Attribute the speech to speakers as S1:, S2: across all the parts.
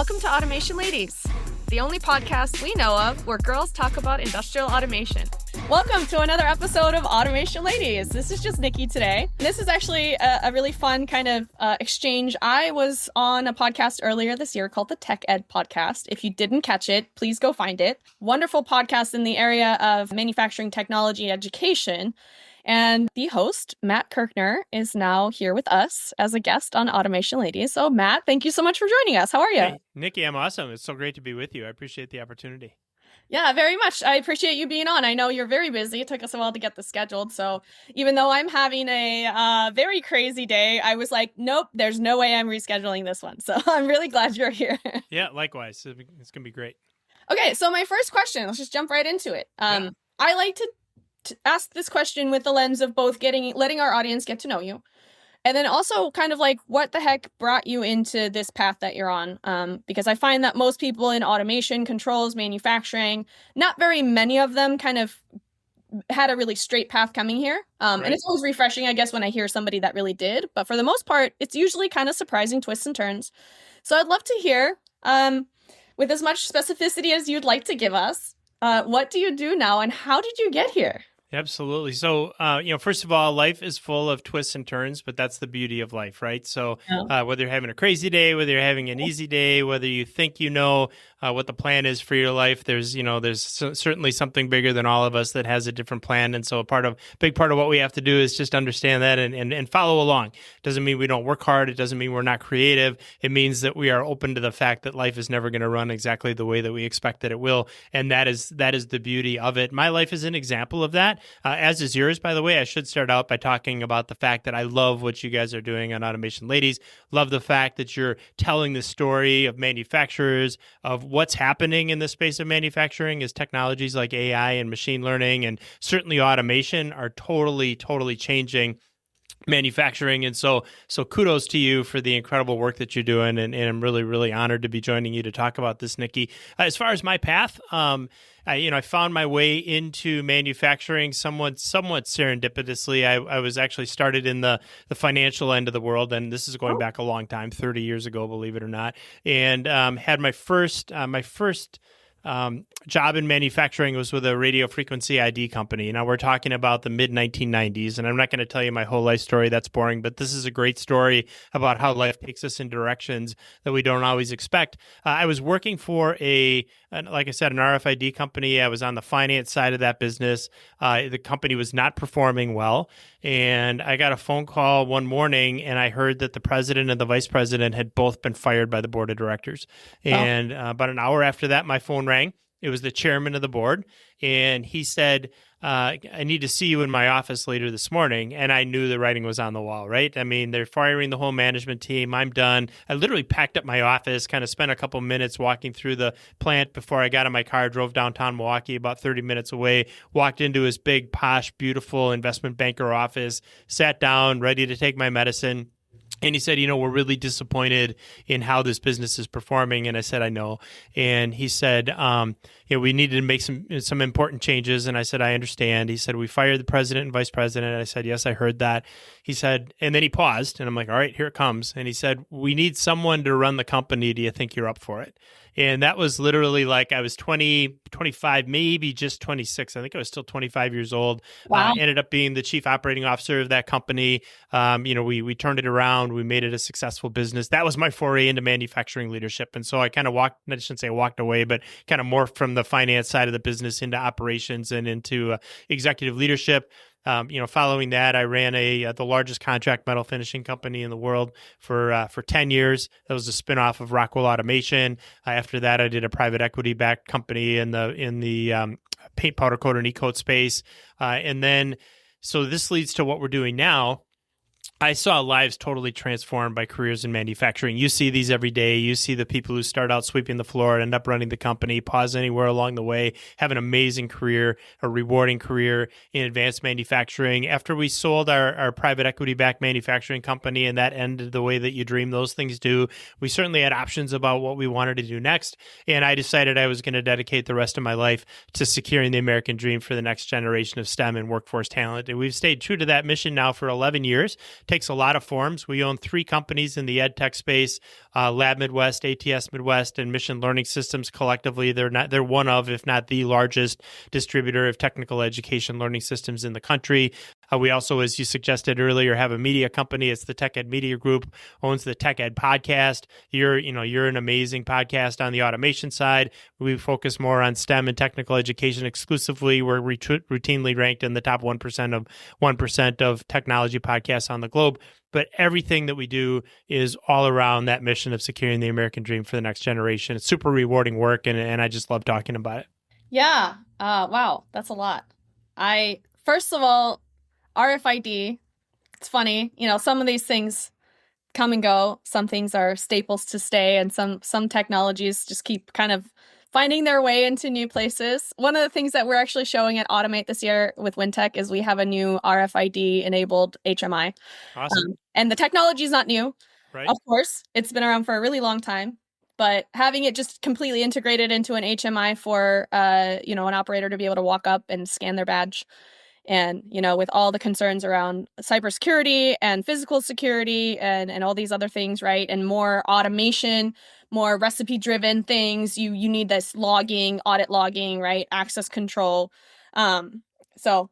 S1: Welcome to Automation Ladies, the only podcast we know of where girls talk about industrial automation. Welcome to another episode of Automation Ladies. This is just Nikki today. This is actually a really fun kind of exchange. I was on a podcast earlier this year called the Tech Ed Podcast. If you didn't catch it, please go find it. Wonderful podcast in the area of manufacturing technology education. And the host, Matt Kirkner, is now here with us as a guest on Automation Ladies. So Matt, thank you so much for joining us. How are you?
S2: Hey, Nikki, I'm awesome. It's so great to be with you. I appreciate the opportunity.
S1: Yeah, very much. I appreciate you being on. I know you're very busy. It took us a while to get this scheduled. So even though I'm having a very crazy day, I was like, nope, there's no way I'm rescheduling this one. So I'm really glad you're here.
S2: Yeah, likewise. It's going to be great.
S1: Okay, so my first question, let's just jump right into it. I like to ask this question with the lens of both letting our audience get to know you, and then also kind of like what the heck brought you into this path that you're on. Because I find that most people in automation, controls, manufacturing, not very many of them kind of had a really straight path coming here.
S2: Right.
S1: And it's always refreshing, I guess, when I hear somebody that really did. But for the most part, it's usually kind of surprising twists and turns. So I'd love to hear, with as much specificity as you'd like to give us, what do you do now and how did you get here?
S2: Absolutely. So, first of all, life is full of twists and turns, but that's the beauty of life, right? So whether you're having a crazy day, whether you're having an easy day, whether you think you know what the plan is for your life, there's certainly something bigger than all of us that has a different plan. And so big part of what we have to do is just understand that and follow along. Doesn't mean we don't work hard. It doesn't mean we're not creative. It means that we are open to the fact that life is never going to run exactly the way that we expect that it will. And that is the beauty of it. My life is an example of that. As is yours, by the way. I should start out by talking about the fact that I love what you guys are doing on Automation Ladies. Love the fact that you're telling the story of manufacturers, of what's happening in the space of manufacturing as technologies like AI and machine learning and certainly automation are totally changing manufacturing. And so kudos to you for the incredible work that you're doing. And I'm really, really honored to be joining you to talk about this, Nikki. As far as my path, I found my way into manufacturing somewhat serendipitously. I was actually started in the financial end of the world, and this is going back a long time, 30 years ago, believe it or not, and had my first job in manufacturing was with a radio frequency ID company. Now we're talking about the mid 1990s, and I'm not going to tell you my whole life story. That's boring, but this is a great story about how life takes us in directions that we don't always expect. I was working for like I said, an RFID company. I was on the finance side of that business. The company was not performing well. And I got a phone call one morning and I heard that the president and the vice president had both been fired by the board of directors. And about an hour after that, my phone rang. It was the chairman of the board. And he said, I need to see you in my office later this morning. And I knew the writing was on the wall, right? I mean, they're firing the whole management team. I'm done. I literally packed up my office, kind of spent a couple minutes walking through the plant before I got in my car, drove downtown Milwaukee, about 30 minutes away, walked into his big, posh, beautiful investment banker office, sat down, ready to take my medicine. And he said, we're really disappointed in how this business is performing. And I said, I know. And he said, we needed to make some important changes. And I said, I understand. He said, we fired the president and vice president. And I said, yes, I heard that. He said, and then he paused. And I'm like, all right, here it comes. And he said, we need someone to run the company. Do you think you're up for it? And that was literally like I was 20, 25, maybe just 26. I think I was still 25 years old.
S1: Wow.
S2: Ended up being the chief operating officer of that company. We turned it around. We made it a successful business. That was my foray into manufacturing leadership. And so I kind of I shouldn't say walked away, but kind of morphed from the finance side of the business into operations and into executive leadership. Following that, I ran the largest contract metal finishing company in the world for 10 years. That was a spinoff of Rockwell Automation. After that, I did a private equity backed company in the paint, powder coat, and e-coat space. So this leads to what we're doing now. I saw lives totally transformed by careers in manufacturing. You see these every day. You see the people who start out sweeping the floor, end up running the company, pause anywhere along the way, have an amazing career, a rewarding career in advanced manufacturing. After we sold our private equity-backed manufacturing company and that ended the way that you dream those things do, we certainly had options about what we wanted to do next. And I decided I was going to dedicate the rest of my life to securing the American dream for the next generation of STEM and workforce talent. And we've stayed true to that mission now for 11 years. takes a lot of forms. We own 3 companies in the ed tech space, Lab Midwest, ATS Midwest, and Mission Learning Systems. Collectively, they're one of, if not the largest distributor of technical education learning systems in the country. We also, as you suggested earlier, have a media company. It's the Tech Ed Media Group, owns the Tech Ed podcast. You're an amazing podcast on the automation side. We focus more on STEM and technical education exclusively. We're routinely ranked in the top 1% of technology podcasts on the globe. But everything that we do is all around that mission of securing the American dream for the next generation. It's super rewarding work, and I just love talking about it.
S1: Yeah. Wow. That's a lot. First of all, RFID, it's funny, some of these things come and go. Some things are staples to stay, and some technologies just keep kind of finding their way into new places. One of the things that we're actually showing at Automate this year with WinTech is we have a new RFID-enabled HMI.
S2: Awesome.
S1: And the technology is not new.
S2: Right.
S1: Of course, it's been around for a really long time. But having it just completely integrated into an HMI for, an operator to be able to walk up and scan their badge. And, with all the concerns around cybersecurity and physical security and all these other things, right? And more automation, more recipe-driven things. You need this logging, audit logging, right? Access control. So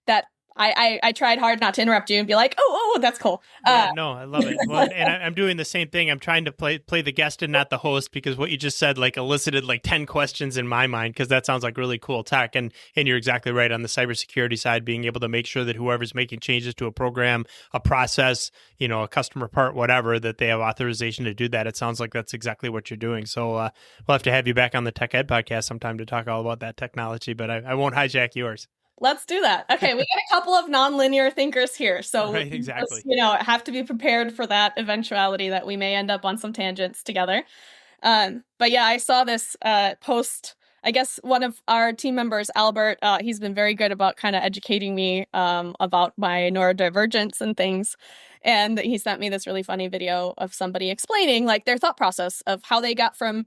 S1: that I tried hard not to interrupt you and be like, oh, that's cool.
S2: No, I love it. Well, and I'm doing the same thing. I'm trying to play the guest and not the host, because what you just said elicited 10 questions in my mind, because that sounds like really cool tech. And you're exactly right on the cybersecurity side, being able to make sure that whoever's making changes to a program, a process, a customer part, whatever, that they have authorization to do that. It sounds like that's exactly what you're doing. So we'll have to have you back on the Tech Ed podcast sometime to talk all about that technology, but I won't hijack yours.
S1: Let's do that. Okay, we got a couple of nonlinear thinkers here, so
S2: right, exactly.
S1: Have to be prepared for that eventuality that we may end up on some tangents together. But yeah, I saw this post. I guess one of our team members, Albert, he's been very good about kind of educating me about my neurodivergence and things. And he sent me this really funny video of somebody explaining their thought process of how they got from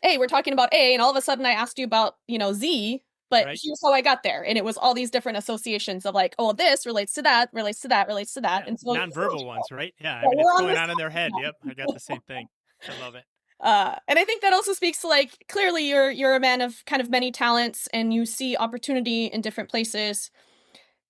S1: hey, we're talking about A, and all of a sudden I asked you about, Z. But
S2: right.
S1: Here's how I got there. And it was all these different associations of this relates to that, relates to that, relates to that.
S2: Yeah,
S1: and so
S2: nonverbal ones, right? Yeah. I mean, it's going on in their head. Yep. I got the same thing. I love it.
S1: And I think that also speaks to clearly you're a man of kind of many talents, and you see opportunity in different places.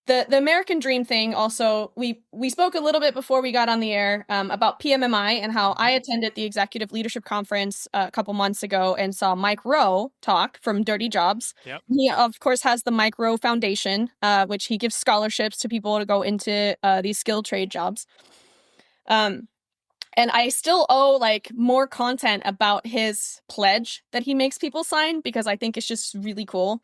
S1: The American Dream thing also, we spoke a little bit before we got on the air about PMMI and how I attended the Executive Leadership Conference a couple months ago and saw Mike Rowe talk from Dirty Jobs.
S2: Yep.
S1: He, of course, has the Mike Rowe Foundation, which he gives scholarships to people to go into these skilled trade jobs. And I still owe more content about his pledge that he makes people sign, because I think it's just really cool.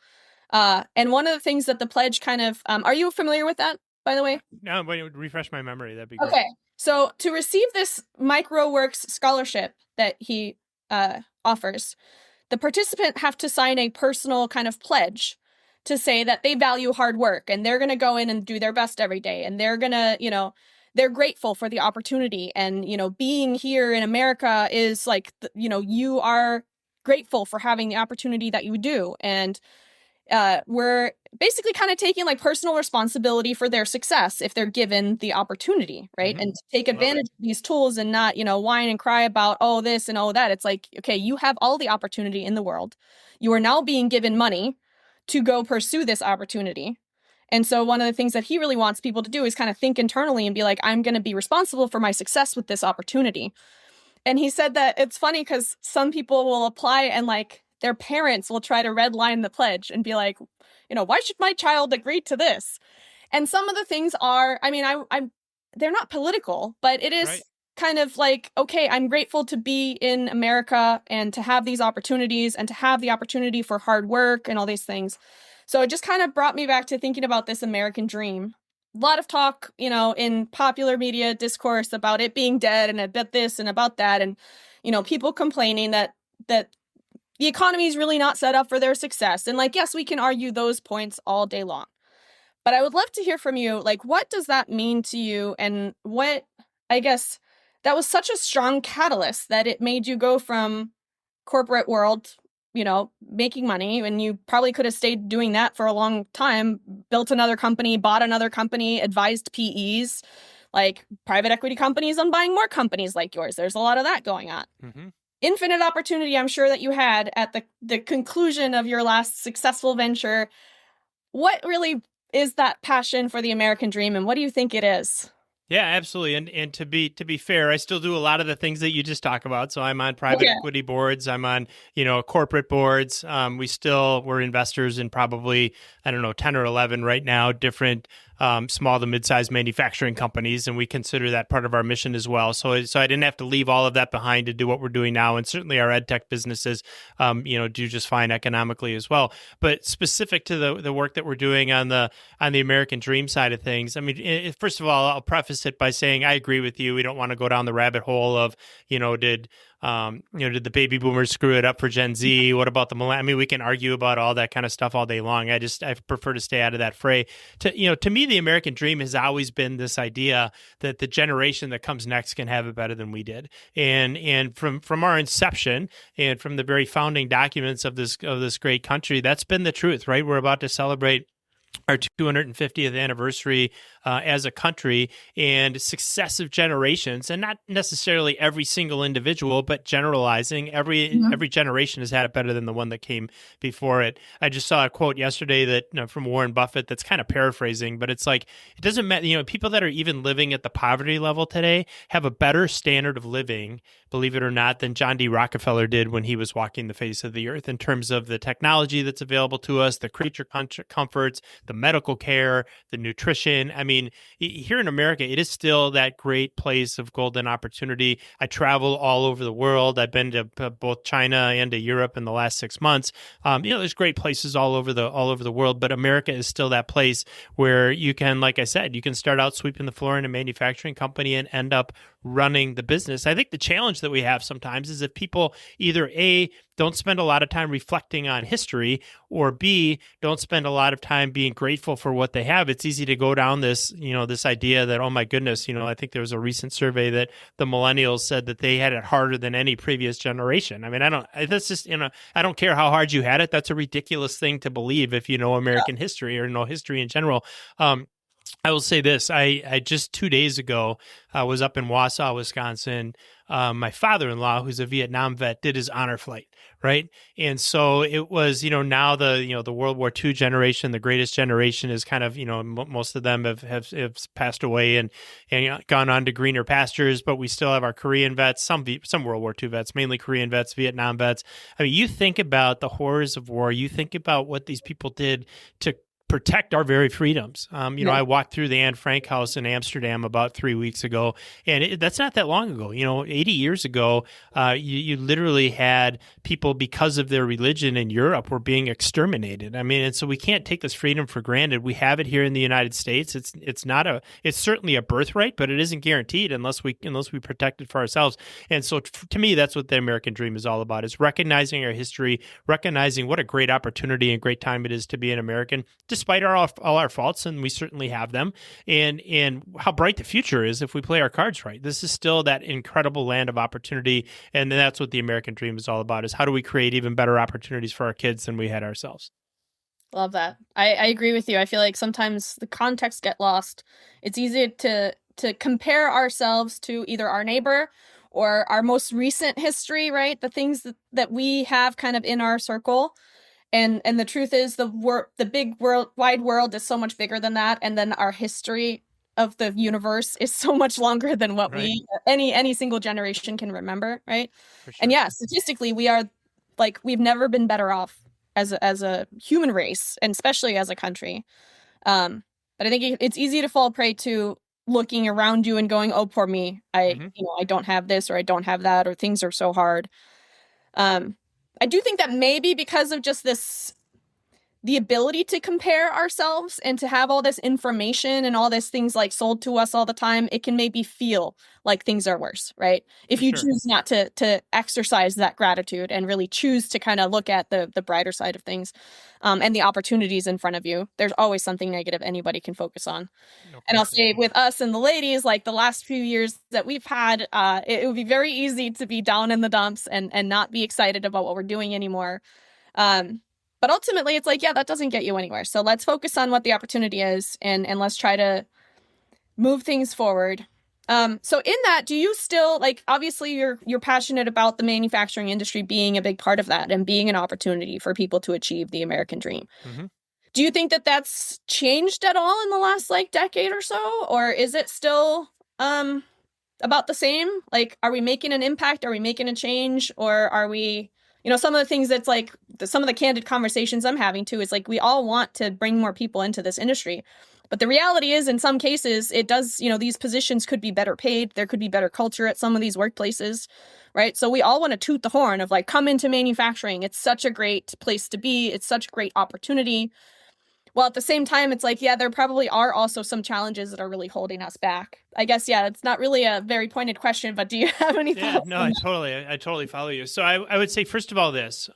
S1: And one of the things that the pledge kind of, are you familiar with that, by the way?
S2: No, but it would refresh my memory. That'd be great.
S1: Okay. So to receive this MicroWorks scholarship that he offers, the participant have to sign a personal kind of pledge to say that they value hard work, and they're going to go in and do their best every day. And they're going to, they're grateful for the opportunity. And, being here in America is you are grateful for having the opportunity that you do. And we're basically kind of taking personal responsibility for their success if they're given the opportunity, right? Mm-hmm. And to take advantage of these tools and not, whine and cry about, oh, this and oh, that. It's okay, you have all the opportunity in the world. You are now being given money to go pursue this opportunity. And so one of the things that he really wants people to do is kind of think internally and be I'm going to be responsible for my success with this opportunity. And he said that it's funny because some people will apply and their parents will try to redline the pledge and be why should my child agree to this? And some of the things are, they're not political, but it is kind of okay, I'm grateful to be in America and to have these opportunities and to have the opportunity for hard work and all these things. So it just kind of brought me back to thinking about this American dream. A lot of talk, in popular media discourse about it being dead and about this and about that. And, people complaining that the economy is really not set up for their success. And yes, we can argue those points all day long. But I would love to hear from you, what does that mean to you? And what, I guess, that was such a strong catalyst that it made you go from corporate world, making money, and you probably could have stayed doing that for a long time, built another company, bought another company, advised PEs. like private equity companies on buying more companies like yours. There's a lot of that going on.
S2: Mm-hmm.
S1: Infinite opportunity, I'm sure, that you had at the conclusion of your last successful venture. What really is that passion for the American dream, and what do you think it is?
S2: Yeah, absolutely. And to be fair, I still do a lot of the things that you just talk about. So I'm on private equity boards. I'm on, corporate boards. We're investors in probably, I don't know, 10 or 11 right now, different small to mid-sized manufacturing companies, and we consider that part of our mission as well. So I didn't have to leave all of that behind to do what we're doing now, and certainly our ed tech businesses, do just fine economically as well. But specific to the work that we're doing on the American Dream side of things, I mean, first of all, I'll preface it by saying I agree with you. We don't want to go down the rabbit hole of, did the baby boomers screw it up for Gen Z? What about the millennials? I mean, we can argue about all that kind of stuff all day long. I prefer to stay out of that fray. To me, the American dream has always been this idea that the generation that comes next can have it better than we did. And from our inception and from the very founding documents of this great country, that's been the truth, right? We're about to celebrate our 250th anniversary as a country, and successive generations, and not necessarily every single individual, but generalizing, every generation has had it better than the one that came before it. I just saw a quote yesterday that from Warren Buffett that's kind of paraphrasing, but it's like, it doesn't matter. People that are even living at the poverty level today have a better standard of living, believe it or not, than John D. Rockefeller did when he was walking the face of the earth, in terms of the technology that's available to us, the creature comforts, the medical care, the nutrition. I mean, here in America, it is still that great place of golden opportunity. I travel all over the world. I've been to both China and to Europe in the last 6 months. There's great places all over the world, but America is still that place where you can, like I said, you can start out sweeping the floor in a manufacturing company and end up running the business. I think the challenge that we have sometimes is if people either A, don't spend a lot of time reflecting on history, or B, don't spend a lot of time being grateful for what they have. It's easy to go down this idea that, oh my goodness, I think there was a recent survey that the millennials said that they had it harder than any previous generation. I mean, I don't care how hard you had it. That's a ridiculous thing to believe if you know American history or know history in general. I will say this. I just 2 days ago was up in Wausau, Wisconsin. My father-in-law, who's a Vietnam vet, did his honor flight, right? And so it was, now the World War II generation, the greatest generation, is kind of, most of them have passed away and gone on to greener pastures, but we still have our Korean vets, some World War II vets, mainly Korean vets, Vietnam vets. I mean, you think about the horrors of war, you think about what these people did to protect our very freedoms. I walked through the Anne Frank house in Amsterdam about 3 weeks ago, and that's not that long ago. 80 years ago, you literally had people, because of their religion in Europe, were being exterminated. I mean, and so we can't take this freedom for granted. We have it here in the United States. It's certainly a birthright, but it isn't guaranteed unless we protect it for ourselves. And so to me, that's what the American dream is all about, is recognizing our history, recognizing what a great opportunity and great time it is to be an American, despite all our faults, and we certainly have them, and how bright the future is if we play our cards right. This is still that incredible land of opportunity, and that's what the American dream is all about, is how do we create even better opportunities for our kids than we had ourselves.
S1: Love that. I agree with you. I feel like sometimes the context get lost. It's easy to compare ourselves to either our neighbor or our most recent history, right? The things that we have kind of in our circle. And the truth is, the big wide world is so much bigger than that. And then our history of the universe is so much longer than what any single generation can remember, right? For sure. And yeah, statistically, we've never been better off as a human race, and especially as a country. But I think it's easy to fall prey to looking around you and going, "Oh, poor me! I don't have this, or I don't have that, or things are so hard." I do think that maybe because of just the ability to compare ourselves and to have all this information and all these things like sold to us all the time, it can maybe feel like things are worse, right? If you choose not to exercise that gratitude and really choose to kind of look at the brighter side of things, and the opportunities in front of you, there's always something negative anybody can focus on. And I'll say with us and the ladies, like the last few years that we've had, it would be very easy to be down in the dumps and not be excited about what we're doing anymore. But ultimately, it's like, yeah, that doesn't get you anywhere. So let's focus on what the opportunity is, and let's try to move things forward. So in that, do you still like, obviously you're passionate about the manufacturing industry being a big part of that and being an opportunity for people to achieve the American dream.
S2: Mm-hmm.
S1: Do you think that that's changed at all in the last like decade or so? Or is it still about the same? Like, are we making an impact? Are we making a change? Or are we, some of the things that's like some of the candid conversations I'm having too is like, we all want to bring more people into this industry. But the reality is, in some cases, it does, these positions could be better paid. There could be better culture at some of these workplaces, right? So we all want to toot the horn of like, come into manufacturing. It's such a great place to be. It's such a great opportunity. Well, at the same time, it's like, yeah, there probably are also some challenges that are really holding us back. I guess, yeah, it's not really a very pointed question, but do you have any thoughts?
S2: No, I totally follow you. So I would say, first of all, this,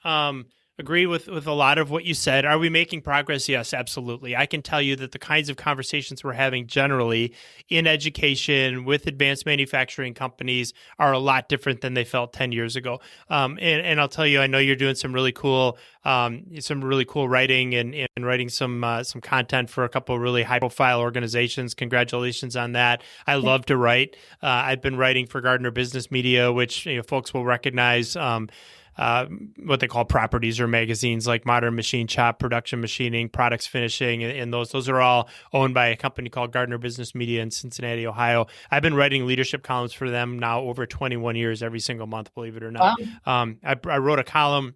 S2: agree with a lot of what you said. Are we making progress? Yes, absolutely. I can tell you that the kinds of conversations we're having generally in education with advanced manufacturing companies are a lot different than they felt 10 years ago. And I'll tell you, I know you're doing some really cool writing and writing some content for a couple of really high profile organizations. Congratulations on that. I love to write. I've been writing for Gardner Business Media, which folks will recognize. What they call properties or magazines like Modern Machine Shop, Production Machining, Products Finishing, and those are all owned by a company called Gardner Business Media in Cincinnati, Ohio. I've been writing leadership columns for them now over 21 years, every single month, believe it or not. Wow. I wrote a column.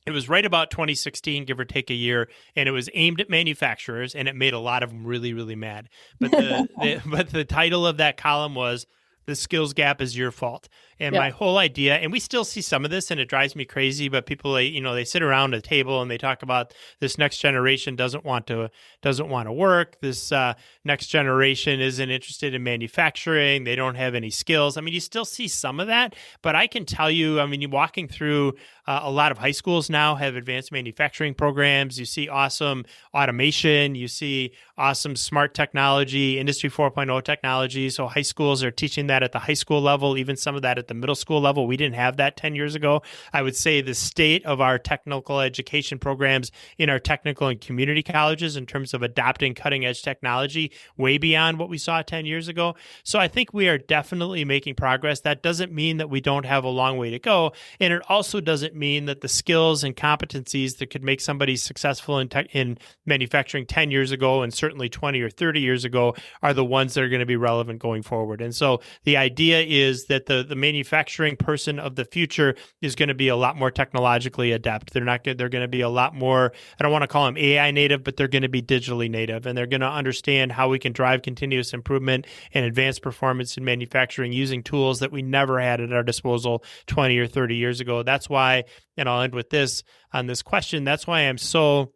S2: It was right about 2016, give or take a year, and it was aimed at manufacturers, and it made a lot of them really, really mad. But the title of that column was "The Skills Gap is Your Fault." And my whole idea, and we still see some of this, and it drives me crazy, but people, they sit around a table and they talk about this next generation doesn't want to work. This next generation isn't interested in manufacturing. They don't have any skills. I mean, you still see some of that, but I can tell you, you're walking through a lot of high schools now have advanced manufacturing programs. You see awesome automation. You see awesome smart technology, Industry 4.0 technology. So high schools are teaching that at the high school level, even some of that at the middle school level. We didn't have that 10 years ago. I would say the state of our technical education programs in our technical and community colleges in terms of adopting cutting edge technology way beyond what we saw 10 years ago. So I think we are definitely making progress. That doesn't mean that we don't have a long way to go. And it also doesn't mean that the skills and competencies that could make somebody successful in manufacturing 10 years ago and certainly 20 or 30 years ago are the ones that are going to be relevant going forward. And so the idea is that the manufacturing person of the future is going to be a lot more technologically adept. They're going to be a lot more, I don't want to call them AI native, but they're going to be digitally native, and they're going to understand how we can drive continuous improvement and advanced performance in manufacturing using tools that we never had at our disposal 20 or 30 years ago. That's why, and I'll end with this on this question, that's why I'm so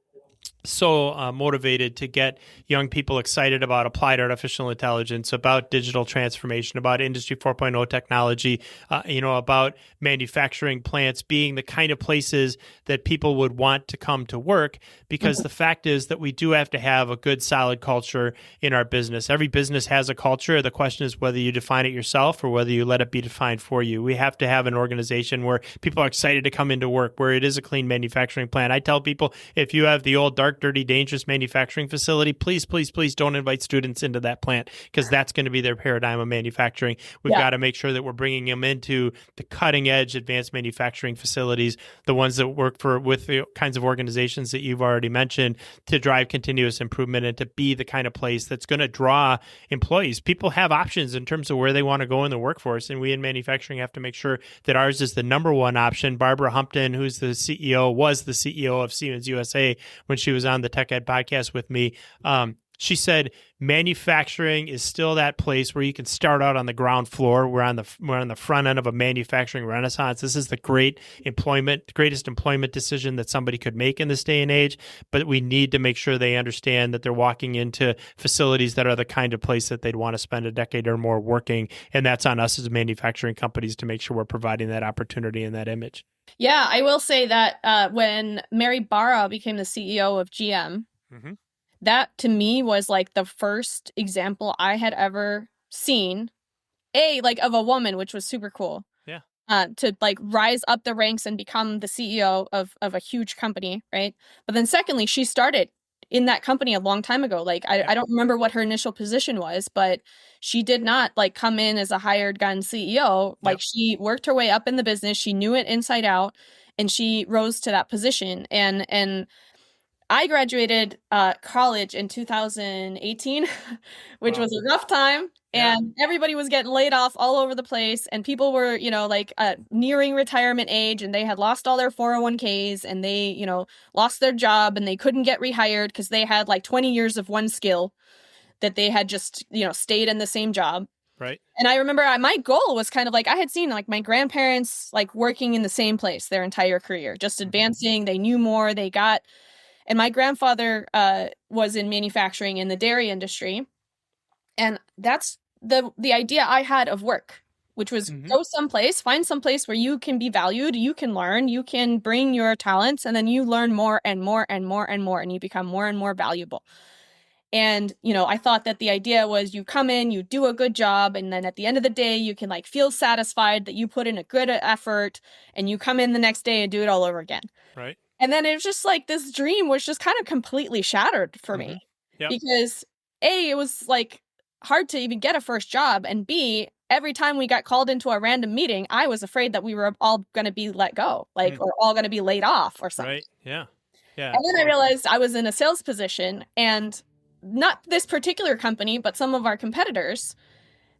S2: motivated to get young people excited about applied artificial intelligence, about digital transformation, about Industry 4.0 technology, about manufacturing plants being the kind of places that people would want to come to work, because the fact is that we do have to have a good, solid culture in our business. Every business has a culture. The question is whether you define it yourself or whether you let it be defined for you. We have to have an organization where people are excited to come into work, where it is a clean manufacturing plant. I tell people, if you have the old dark, dirty, dangerous manufacturing facility, please don't invite students into that plant, because that's going to be their paradigm of manufacturing. We've got to make sure that we're bringing them into the cutting edge advanced manufacturing facilities, the ones that work with the kinds of organizations that you've already mentioned, to drive continuous improvement and to be the kind of place that's going to draw employees. People have options in terms of where they want to go in the workforce, and we in manufacturing have to make sure that ours is the number one option. Barbara Humpton, who's was the CEO of Siemens USA when she was on the Tech Ed podcast with me, she said manufacturing is still that place where you can start out on the ground floor. We're on the front end of a manufacturing renaissance. This is the greatest employment decision that somebody could make in this day and age. But we need to make sure they understand that they're walking into facilities that are the kind of place that they'd want to spend a decade or more working. And that's on us as manufacturing companies to make sure we're providing that opportunity and that image.
S1: Yeah, I will say that when Mary Barra became the CEO of GM, that to me was like the first example I had ever seen, of a woman, which was super cool.
S2: Yeah.
S1: To like rise up the ranks and become the CEO of a huge company, right? But then secondly, she started in that company a long time ago. Like, I don't remember what her initial position was, but she did not like come in as a hired gun CEO. Like, she worked her way up in the business. She knew it inside out, and she rose to that position. And I graduated college in 2018, which was a rough time. And everybody was getting laid off all over the place. And people were, like nearing retirement age, and they had lost all their 401ks, and they, lost their job, and they couldn't get rehired because they had like 20 years of one skill that they had just, stayed in the same job.
S2: Right.
S1: And I remember my goal was kind of like, I had seen like my grandparents like working in the same place their entire career, just advancing. They knew more. And my grandfather was in manufacturing in the dairy industry. And that's the idea I had of work, which was go someplace, find someplace where you can be valued, you can learn, you can bring your talents, and then you learn more and more and more and more, and you become more and more valuable. And, I thought that the idea was you come in, you do a good job, and then at the end of the day, you can like feel satisfied that you put in a good effort, and you come in the next day and do it all over again.
S2: Right.
S1: And then it was just like this dream was just kind of completely shattered for me because A, it was like hard to even get a first job. And B, every time we got called into a random meeting, I was afraid that we were all going to be let go, like, or all going to be laid off or something.
S2: Right. Yeah. Yeah.
S1: And then I realized I was in a sales position, and not this particular company, but some of our competitors,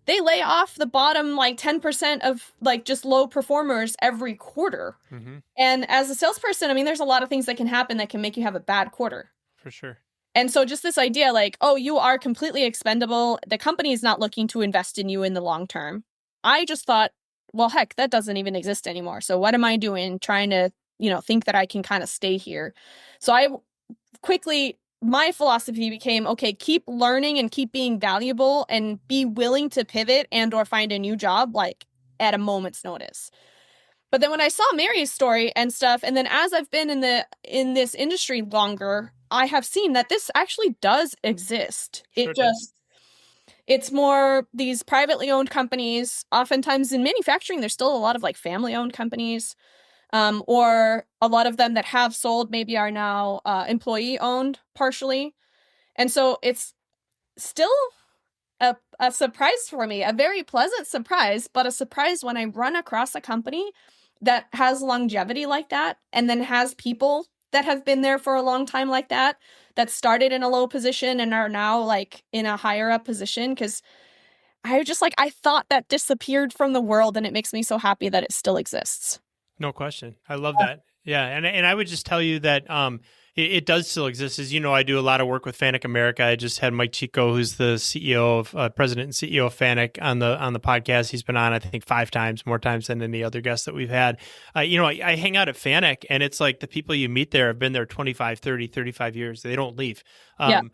S1: they lay off the bottom like 10% of like just low performers every quarter. And as a salesperson, I mean, there's a lot of things that can happen that can make you have a bad quarter.
S2: For sure.
S1: And so just this idea like, oh, you are completely expendable. The company is not looking to invest in you in the long term. I just thought, well, heck, that doesn't even exist anymore. So what am I doing trying to, think that I can kind of stay here? So I quickly, my philosophy became, okay, keep learning and keep being valuable and be willing to pivot and or find a new job like at a moment's notice. But then when I saw Mary's story and stuff, and then as I've been in this industry longer, I have seen that this actually does exist. It's more these privately owned companies. Oftentimes in manufacturing, there's still a lot of like family owned companies, or a lot of them that have sold maybe are now employee owned partially. And so it's still a surprise for me, a very pleasant surprise, but a surprise when I run across a company that has longevity like that, and then has people that have been there for a long time like that started in a low position and are now like in a higher up position. Because I thought that disappeared from the world, and it makes me so happy that it still exists.
S2: No question. I love that. Yeah. And I would just tell you that it does still exist. As you know, I do a lot of work with Fanuc America. I just had Mike Chico, who's the CEO of president and CEO of Fanuc, on the podcast. He's been on, I think, 5 times, more times than any other guest that we've had. I hang out at Fanuc, and it's like the people you meet there have been there 25, 30, 35 years. They don't leave. And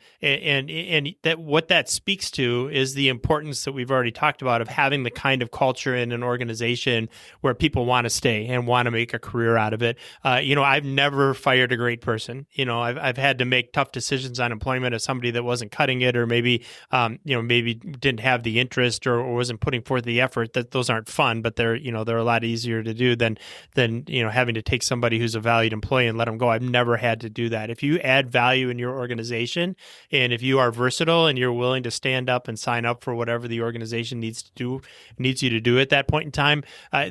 S2: that what that speaks to is the importance that we've already talked about of having the kind of culture in an organization where people want to stay and want to make a career out of it. I've never fired a great person. I've had to make tough decisions on employment as somebody that wasn't cutting it, or maybe didn't have the interest or wasn't putting forth the effort. That those aren't fun, but they're a lot easier to do than having to take somebody who's a valued employee and let them go. I've never had to do that. If you add value in your organization, and if you are versatile and you're willing to stand up and sign up for whatever the organization needs you to do at that point in time,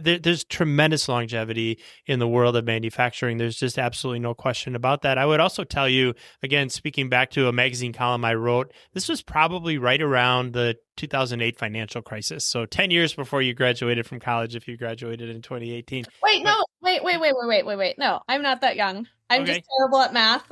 S2: there's tremendous longevity in the world of manufacturing. There's just absolutely no question about that. I would also tell you, again, speaking back to a magazine column I wrote, this was probably right around the 2008 financial crisis. So 10 years before you graduated from college, if you graduated in 2018.
S1: Wait. No, I'm not that young. I'm
S2: Okay.
S1: just terrible at math,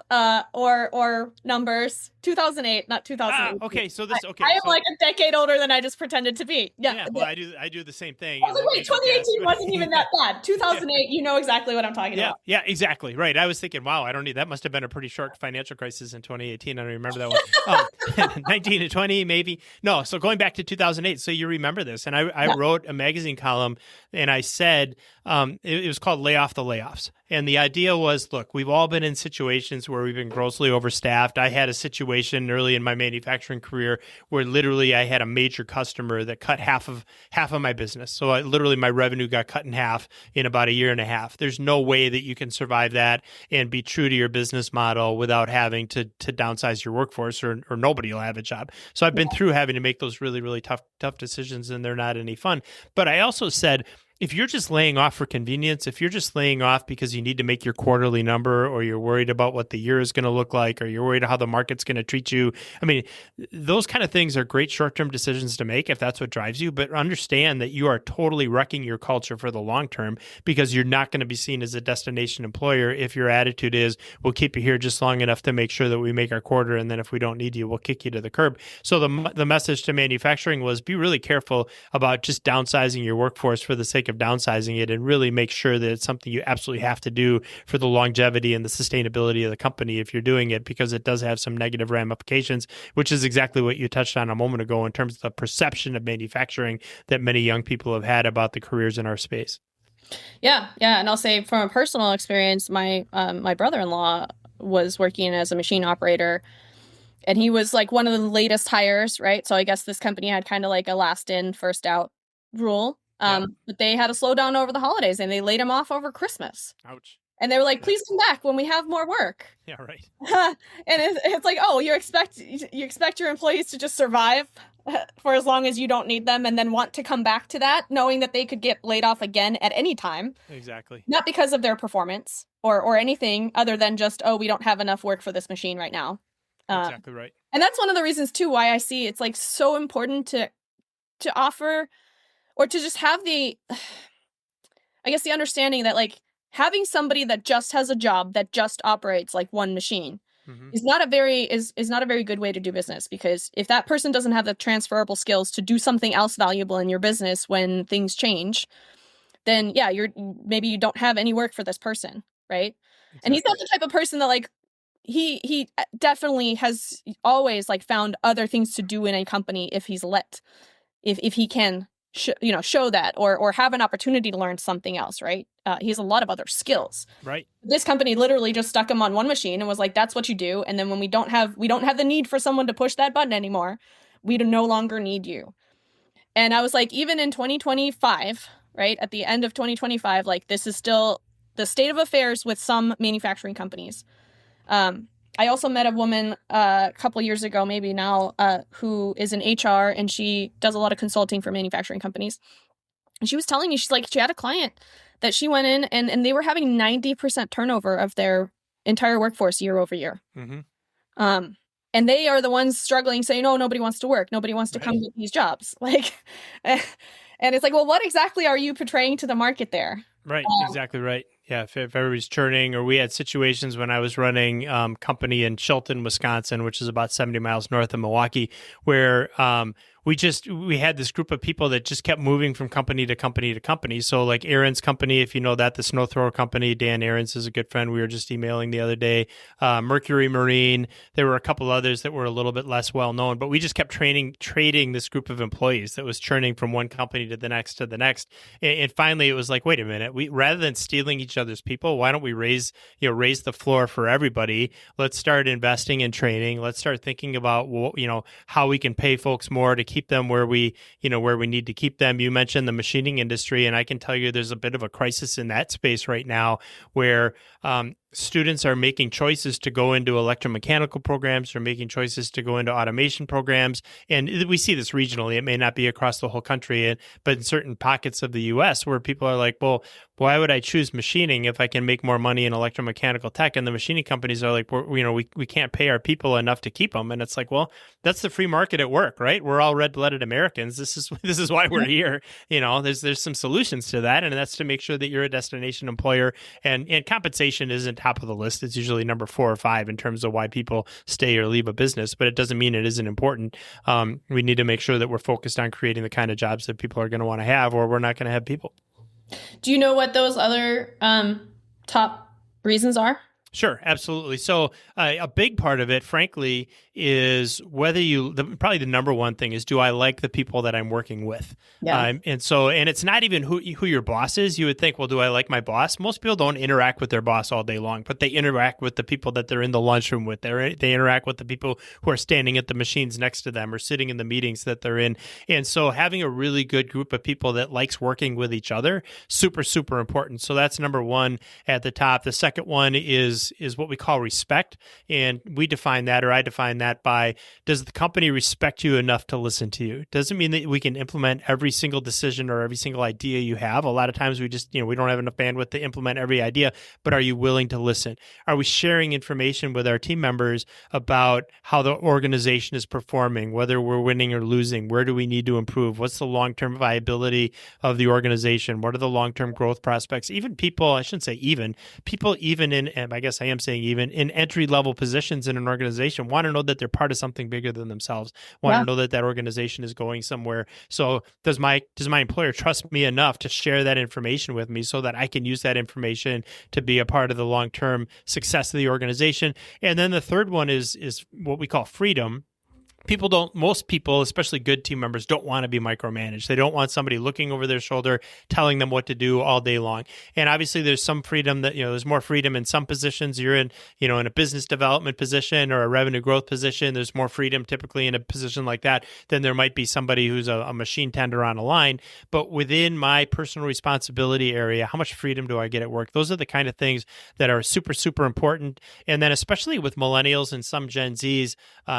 S1: or numbers. 2008, not 2008.
S2: Okay, so this
S1: I am like a decade older than I just pretended to be.
S2: Yeah, well, I do the same thing.
S1: I was like, wait, 2018 wasn't even that bad. 2008, you know exactly what I'm talking about.
S2: Yeah, exactly. Right. I was thinking, wow, that must have been a pretty short financial crisis in 2018. I don't remember that one. 19 to 20, maybe. No, so going back to 2008. So you remember this. And I wrote a magazine column, and I said, it was called Lay Off the Layoffs. And the idea was, look, we've We've all been in situations where we've been grossly overstaffed. I had a situation early in my manufacturing career where literally I had a major customer that cut half of my business. So literally my revenue got cut in half in about a year and a half. There's no way that you can survive that and be true to your business model without having to downsize your workforce, or nobody will have a job. So I've been through having to make those really, really tough decisions, and they're not any fun. But I also said, if you're just laying off for convenience, if you're just laying off because you need to make your quarterly number, or you're worried about what the year is going to look like, or you're worried how the market's going to treat you, I mean, those kind of things are great short-term decisions to make if that's what drives you, but understand that you are totally wrecking your culture for the long term, because you're not going to be seen as a destination employer if your attitude is, we'll keep you here just long enough to make sure that we make our quarter, and then if we don't need you, we'll kick you to the curb. So the message to manufacturing was, be really careful about just downsizing your workforce for the sake of downsizing it, and really make sure that it's something you absolutely have to do for the longevity and the sustainability of the company if you're doing it, because it does have some negative ramifications, which is exactly what you touched on a moment ago in terms of the perception of manufacturing that many young people have had about the careers in our space.
S1: Yeah. And I'll say from a personal experience, my brother-in-law was working as a machine operator, and he was like one of the latest hires, right? So I guess this company had kind of like a last in, first out rule. But they had a slowdown over the holidays, and they laid him off over Christmas.
S2: Ouch.
S1: And they were like, please come back when we have more work.
S2: Yeah, right.
S1: And it's like, oh, you expect your employees to just survive for as long as you don't need them, and then want to come back to that, knowing that they could get laid off again at any time.
S2: Exactly.
S1: Not because of their performance or anything other than just, oh, we don't have enough work for this machine right now.
S2: Exactly right.
S1: And that's one of the reasons too why I see it's like so important to offer, or to just have the understanding that like having somebody that just has a job that just operates like one machine is not a very good way to do business, because if that person doesn't have the transferable skills to do something else valuable in your business when things change, then yeah, maybe you don't have any work for this person, right? Exactly. And he's not the type of person that like he definitely has always like found other things to do in a company if he's if he can show that or have an opportunity to learn something else, right? He has a lot of other skills.
S2: Right.
S1: This company literally just stuck him on one machine and was like, that's what you do. And then when we don't have the need for someone to push that button anymore, we no longer need you. And I was like, even in 2025, right, at the end of 2025, like this is still the state of affairs with some manufacturing companies. I also met a woman a couple years ago, maybe now, who is in HR, and she does a lot of consulting for manufacturing companies. And she was telling me, she's like, she had a client that she went in and they were having 90% turnover of their entire workforce year over year. And they are the ones struggling, saying, oh, nobody wants to work. Nobody wants to come get these jobs. Like, and it's like, well, what exactly are you portraying to the market there?
S2: Right. Exactly right. Yeah. If everybody's churning, or we had situations when I was running company in Chilton, Wisconsin, which is about 70 miles north of Milwaukee, where we had this group of people that just kept moving from company to company to company. So like Aaron's company, if you know that, the snow thrower company, Dan Aarons is a good friend. We were just emailing the other day. Mercury Marine. There were a couple others that were a little bit less well known, but we just kept trading this group of employees that was churning from one company to the next. And finally it was like, wait a minute, rather than stealing each other's people, why don't we raise the floor for everybody? Let's start investing in training. Let's start thinking about how we can pay folks more to keep them where we need to keep them. You mentioned the machining industry, and I can tell you there's a bit of a crisis in that space right now where students are making choices to go into electromechanical programs, or making choices to go into automation programs. And we see this regionally. It may not be across the whole country, but in certain pockets of the U.S. where people are like, well, why would I choose machining if I can make more money in electromechanical tech? And the machining companies are like, we can't pay our people enough to keep them. And it's like, well, that's the free market at work, right? We're all red-blooded Americans. This is why we're here. There's some solutions to that, and that's to make sure that you're a destination employer. And compensation isn't top of the list. It's usually number 4 or 5 in terms of why people stay or leave a business, but it doesn't mean it isn't important. We need to make sure that we're focused on creating the kind of jobs that people are going to want to have, or we're not going to have people.
S1: Do you know what those other top reasons are?
S2: Sure, absolutely. So a big part of it, frankly, is whether probably the number one thing is, do I like the people that I'm working with?
S1: Yeah.
S2: And it's not even who your boss is. You would think, well, do I like my boss? Most people don't interact with their boss all day long, but they interact with the people that they're in the lunchroom with. They interact with the people who are standing at the machines next to them or sitting in the meetings that they're in. And so having a really good group of people that likes working with each other, super, super important. So that's number one at the top. The second one is what we call respect. And we define that, or I define that by, does the company respect you enough to listen to you? Doesn't mean that we can implement every single decision or every single idea you have. A lot of times we just, we don't have enough bandwidth to implement every idea, but are you willing to listen? Are we sharing information with our team members about how the organization is performing, whether we're winning or losing? Where do we need to improve? What's the long-term viability of the organization? What are the long-term growth prospects? Even people, I shouldn't say people even in, and I guess I am saying even in entry-level positions in an organization, want to know that they're part of something bigger than themselves, want to know that organization is going somewhere. So does my employer trust me enough to share that information with me so that I can use that information to be a part of the long-term success of the organization? And then the third one is what we call freedom. Most people, especially good team members, don't want to be micromanaged. They don't want somebody looking over their shoulder, telling them what to do all day long. And obviously there's some freedom that, there's more freedom in some positions. You're in, in a business development position or a revenue growth position. There's more freedom typically in a position like that than there might be somebody who's a machine tender on a line. But within my personal responsibility area, how much freedom do I get at work? Those are the kind of things that are super, super important. And then especially with millennials and some Gen Zs,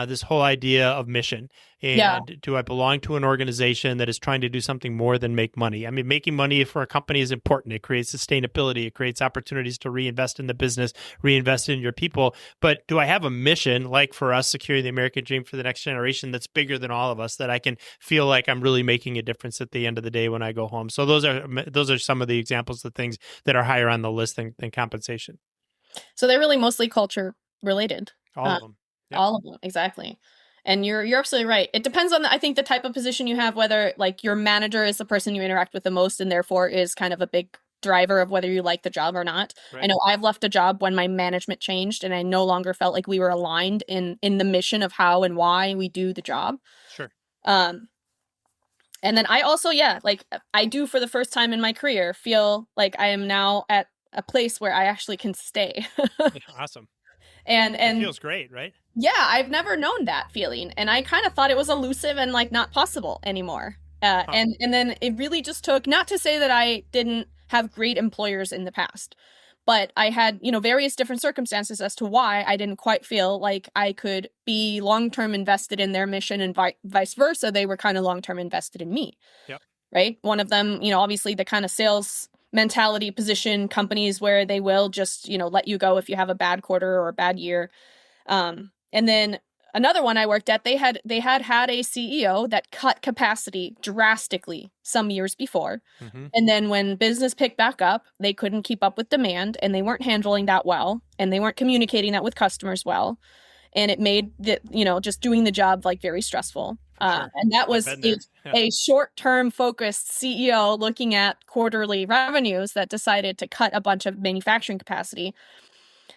S2: this whole idea of mission. And do I belong to an organization that is trying to do something more than make money? I mean, making money for a company is important. It creates sustainability. It creates opportunities to reinvest in the business, reinvest in your people. But do I have a mission, like for us, securing the American dream for the next generation, that's bigger than all of us, that I can feel like I'm really making a difference at the end of the day when I go home? So those are some of the examples of things that are higher on the list than compensation.
S1: So they're really mostly culture related.
S2: All of them. Yep.
S1: All of them, exactly. And you're absolutely right. It depends on, I think, the type of position you have, whether like your manager is the person you interact with the most and therefore is kind of a big driver of whether you like the job or not. Right. I know I've left a job when my management changed and I no longer felt like we were aligned in the mission of how and why we do the job.
S2: Sure.
S1: And then I also, I do for the first time in my career feel like I am now at a place where I actually can stay.
S2: Awesome.
S1: And
S2: it feels great, right?
S1: Yeah, I've never known that feeling. And I kind of thought it was elusive and like not possible anymore. And then it really just took, not to say that I didn't have great employers in the past, but I had, various different circumstances as to why I didn't quite feel like I could be long-term invested in their mission, and vice versa. They were kind of long-term invested in me. Yep. Right. One of them, obviously the kind of sales mentality position companies where they will just, let you go if you have a bad quarter or a bad year. And then another one I worked at, they had a CEO that cut capacity drastically some years before. Mm-hmm. And then when business picked back up, they couldn't keep up with demand and they weren't handling that well and they weren't communicating that with customers well. And it made just doing the job like very stressful. Sure. And that was a short-term focused CEO looking at quarterly revenues that decided to cut a bunch of manufacturing capacity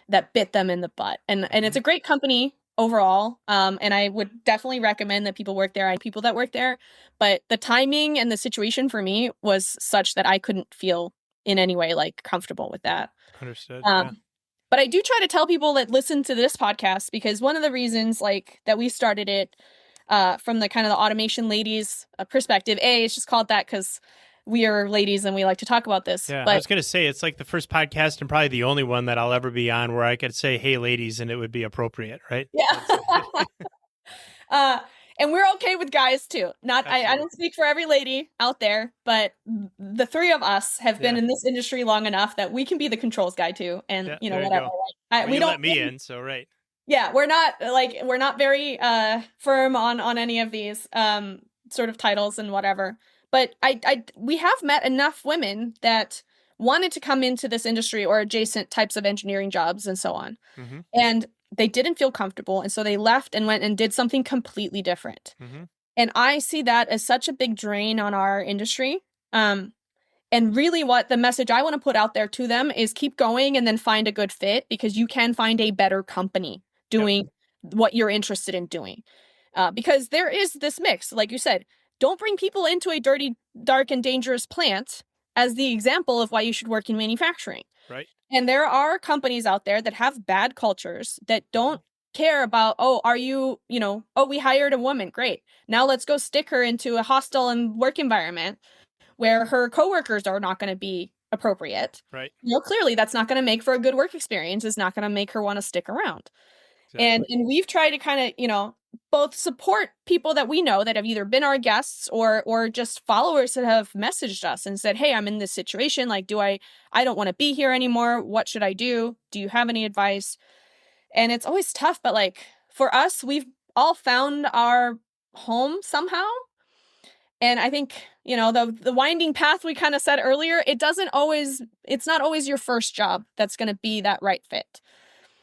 S1: that bit them in the butt. And it's a great company overall. And I would definitely recommend that people work there. I had people that work there, but the timing and the situation for me was such that I couldn't feel in any way like comfortable with that.
S2: Understood.
S1: But I do try to tell people that listen to this podcast, because one of the reasons like that we started it from the kind of the automation ladies perspective, it's just called that because we are ladies and we like to talk about this.
S2: Yeah,
S1: but
S2: I was going to say, it's like the first podcast and probably the only one that I'll ever be on where I could say, hey, ladies, and it would be appropriate, right?
S1: Yeah. And we're okay with guys too. I don't speak for every lady out there, but the three of us have been in this industry long enough that we can be the controls guy too. And whatever.
S2: We don't let me in, so right.
S1: Yeah, we're not very firm on any of these sort of titles and whatever. But we have met enough women that wanted to come into this industry or adjacent types of engineering jobs and so on. Mm-hmm. And they didn't feel comfortable. And so they left and went and did something completely different. Mm-hmm. And I see that as such a big drain on our industry. And And really what the message I want to put out there to them is keep going and then find a good fit, because you can find a better company doing what you're interested in doing. Because there is this mix, like you said, don't bring people into a dirty, dark, and dangerous plant as the example of why you should work in manufacturing.
S2: Right.
S1: And there are companies out there that have bad cultures that don't care about, oh, are you, oh, we hired a woman. Great. Now let's go stick her into a hostile and work environment where her coworkers are not going to be appropriate.
S2: Right.
S1: Clearly that's not going to make for a good work experience. It's not going to make her want to stick around. Exactly. And we've tried to kind of, both support people that we know that have either been our guests or just followers that have messaged us and said, hey, I'm in this situation. Like, I don't want to be here anymore. What should I do? Do you have any advice? And it's always tough, but like for us, we've all found our home somehow. And I think, the winding path we kind of said earlier, it's not always your first job that's going to be that right fit.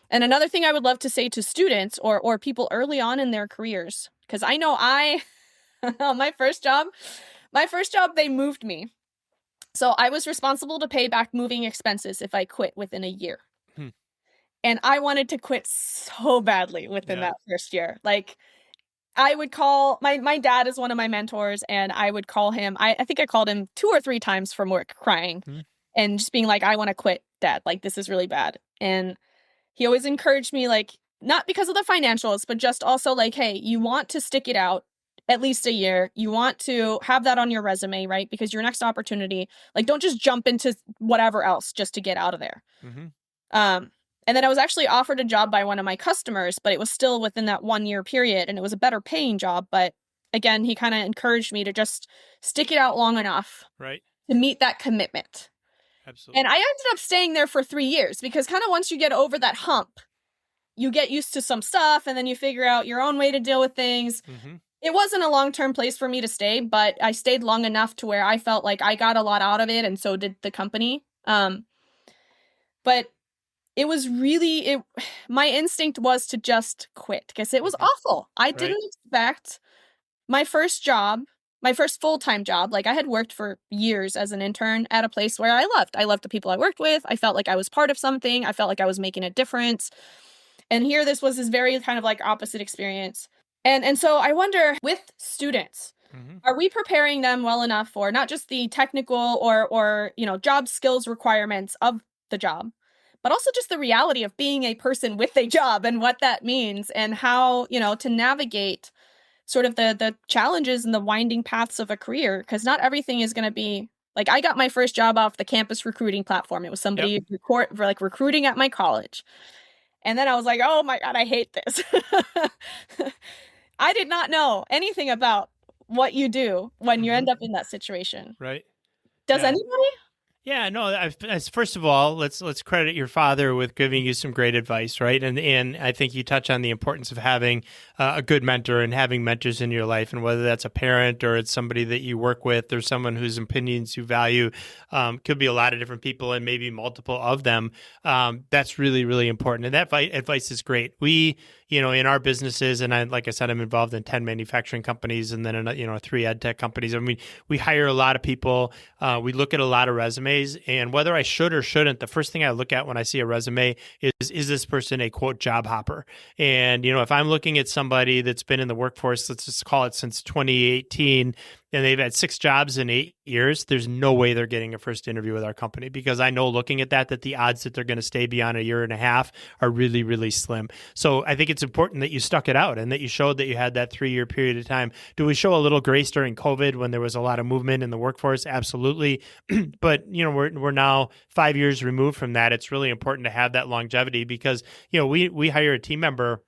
S1: And another thing I would love to say to students or people early on in their careers, because I know my first job, they moved me. So I was responsible to pay back moving expenses if I quit within a year. And I wanted to quit so badly within that first year. Like, I would call, my dad is one of my mentors, and I would call him. I think I called him 2 or 3 times from work crying and just being like, I want to quit, Dad. Like, this is really bad. And he always encouraged me, like, not because of the financials, but just also like, hey, you want to stick it out at least a year. You want to have that on your resume, right? Because your next opportunity, like, don't just jump into whatever else just to get out of there. And then I was actually offered a job by one of my customers, but it was still within that 1-year period, and it was a better paying job. But again, he kind of encouraged me to just stick it out long enough to meet that commitment. Absolutely. And I ended up staying there for 3 years because kind of once you get over that hump, you get used to some stuff and then you figure out your own way to deal with things. It wasn't a long-term place for me to stay, but I stayed long enough to where I felt like I got a lot out of it, and so did the company. But it was really, my instinct was to just quit because it was awful. I didn't expect my first job, my first full-time job. Like, I had worked for years as an intern at a place where I loved. I loved the people I worked with. I felt like I was part of something. I felt like I was making a difference. And here this was this very kind of like opposite experience. And so I wonder, with students, are we preparing them well enough for not just the technical or job skills requirements of the job, but also just the reality of being a person with a job and what that means and how, to navigate sort of the challenges and the winding paths of a career, because not everything is going to be like, I got my first job off the campus recruiting platform. It was somebody recruiting at my college. And then I was like, oh my God, I hate this. I did not know anything about what you do when you end up in that situation.
S2: Right.
S1: Does anybody?
S2: Yeah, no, first of all, let's credit your father with giving you some great advice, right? And I think you touch on the importance of having a good mentor and having mentors in your life, and whether that's a parent or it's somebody that you work with or someone whose opinions you value, could be a lot of different people and maybe multiple of them. That's really, really important. And that advice is great. We, in our businesses, and like I said, I'm involved in 10 manufacturing companies and then, 3 ed tech companies. I mean, we hire a lot of people. We look at a lot of resumes, and whether I should or shouldn't, the first thing I look at when I see a resume is this person a quote job hopper? And, if I'm looking at somebody that's been in the workforce, let's just call it since 2018, and they've had 6 jobs in 8 years, there's no way they're getting a first interview with our company, because I know looking at that the odds that they're going to stay beyond a year and a half are really, really slim. So I think it's important that you stuck it out and that you showed that you had that 3-year period of time. Do we show a little grace during COVID when there was a lot of movement in the workforce? Absolutely. But, we're now 5 years removed from that. It's really important to have that longevity because, we hire a team member.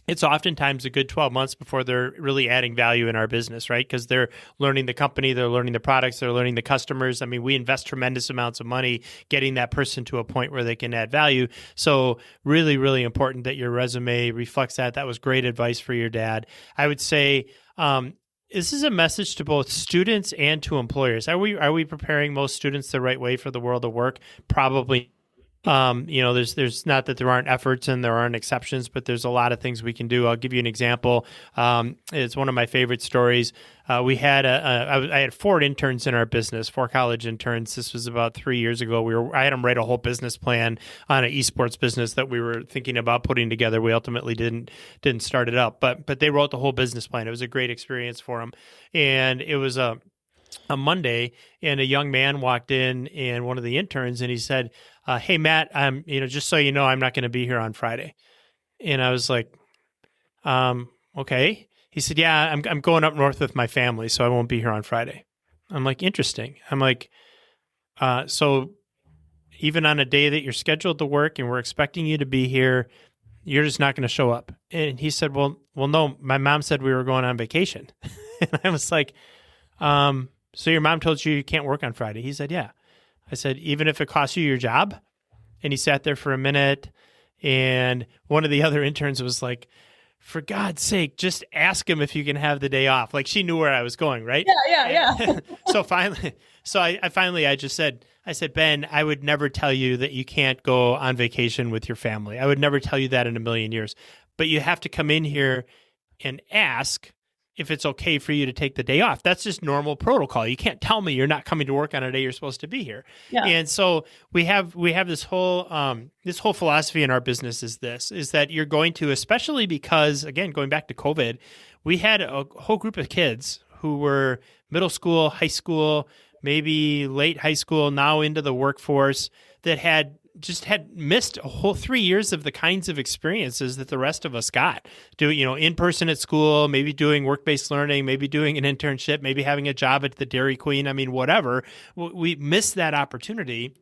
S2: It's oftentimes a good 12 months before they're really adding value in our business, right? Because they're learning the company, they're learning the products, they're learning the customers. I mean, we invest tremendous amounts of money getting that person to a point where they can add value. So really, really important that your resume reflects that. That was great advice for your dad. I would say this is a message to both students and to employers. Are we preparing most students the right way for the world of work? Probably There's not that there aren't efforts and there aren't exceptions, but there's a lot of things we can do. I'll give you an example. It's one of my favorite stories. I had 4 interns in our business, 4 college interns. This was about 3 years ago. I had them write a whole business plan on an esports business that we were thinking about putting together. We ultimately didn't start it up, but they wrote the whole business plan. It was a great experience for them, and it was a Monday, and a young man walked in, and one of the interns, and he said, "Hey, Matt, just so you know, I'm not going to be here on Friday." And I was like, "Okay." He said, "Yeah, I'm going up north with my family, so I won't be here on Friday." I'm like, "Interesting." I'm like, "So even on a day that you're scheduled to work and we're expecting you to be here, you're just not going to show up?" And he said, "Well, no, my mom said we were going on vacation." And I was like, "So your mom told you can't work on Friday?" He said, "Yeah." I said, "Even if it costs you your job?" And he sat there for a minute, and one of the other interns was like, "For God's sake, just ask him if you can have the day off." Like, she knew where I was going, right?
S1: Yeah.
S2: I just said, "Ben, I would never tell you that you can't go on vacation with your family. I would never tell you that in a million years. But you have to come in here and ask if it's okay for you to take the day off. That's just normal protocol. You can't tell me you're not coming to work on a day you're supposed to be here."
S1: Yeah.
S2: And so we have this whole philosophy in our business is that you're going to, especially because, again, going back to COVID, we had a whole group of kids who were middle school, high school, maybe late high school, now into the workforce, that had missed a whole 3 years of the kinds of experiences that the rest of us got. Doing, in person at school, maybe doing work-based learning, maybe doing an internship, maybe having a job at the Dairy Queen. I mean, whatever. We missed that opportunity.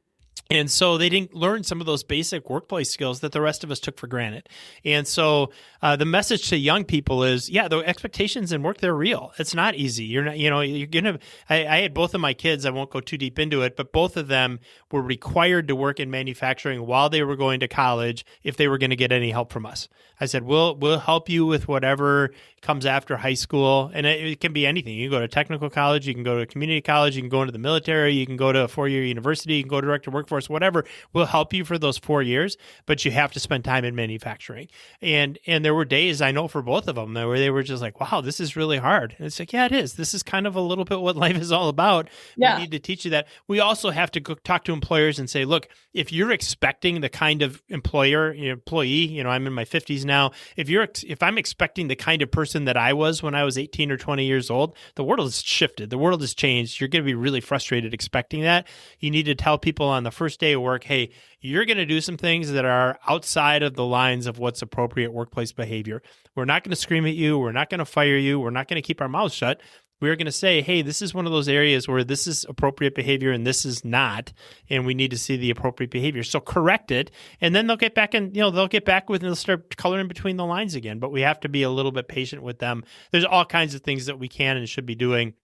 S2: And so they didn't learn some of those basic workplace skills that the rest of us took for granted. And so the message to young people is, yeah, the expectations in work, they're real. It's not easy. You're not, you're going to, I had both of my kids, I won't go too deep into it, but both of them were required to work in manufacturing while they were going to college if they were going to get any help from us. I said, we'll help you with whatever comes after high school. And it can be anything. You can go to technical college, you can go to community college, you can go into the military, you can go to a 4-year university, you can go direct to workforce, whatever. We'll help you for those 4 years, but you have to spend time in manufacturing. And there were days, I know for both of them, where they were just like, wow, this is really hard. And it's like, yeah, it is. This is kind of a little bit what life is all about.
S1: Yeah.
S2: We need to teach you that. We also have to go talk to employers and say, look, if you're expecting the kind of employee, I'm in my 50s now. If I'm expecting the kind of person that I was when I was 18 or 20 years old, the world has shifted. The world has changed. You're going to be really frustrated expecting that. You need to tell people on the first day of work, hey, you're going to do some things that are outside of the lines of what's appropriate workplace behavior. We're not going to scream at you. We're not going to fire you. We're not going to keep our mouths shut. We're going to say, hey, this is one of those areas where this is appropriate behavior and this is not, and we need to see the appropriate behavior. So correct it, and then they'll get back and they'll get back with and they'll start coloring between the lines again. But we have to be a little bit patient with them. There's all kinds of things that we can and should be doing,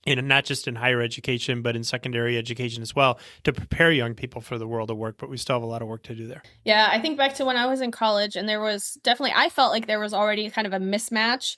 S2: and not just in higher education, but in secondary education as well, to prepare young people for the world of work. But we still have a lot of work to do there.
S1: Yeah, I think back to when I was in college, and there was definitely, I felt like there was already kind of a mismatch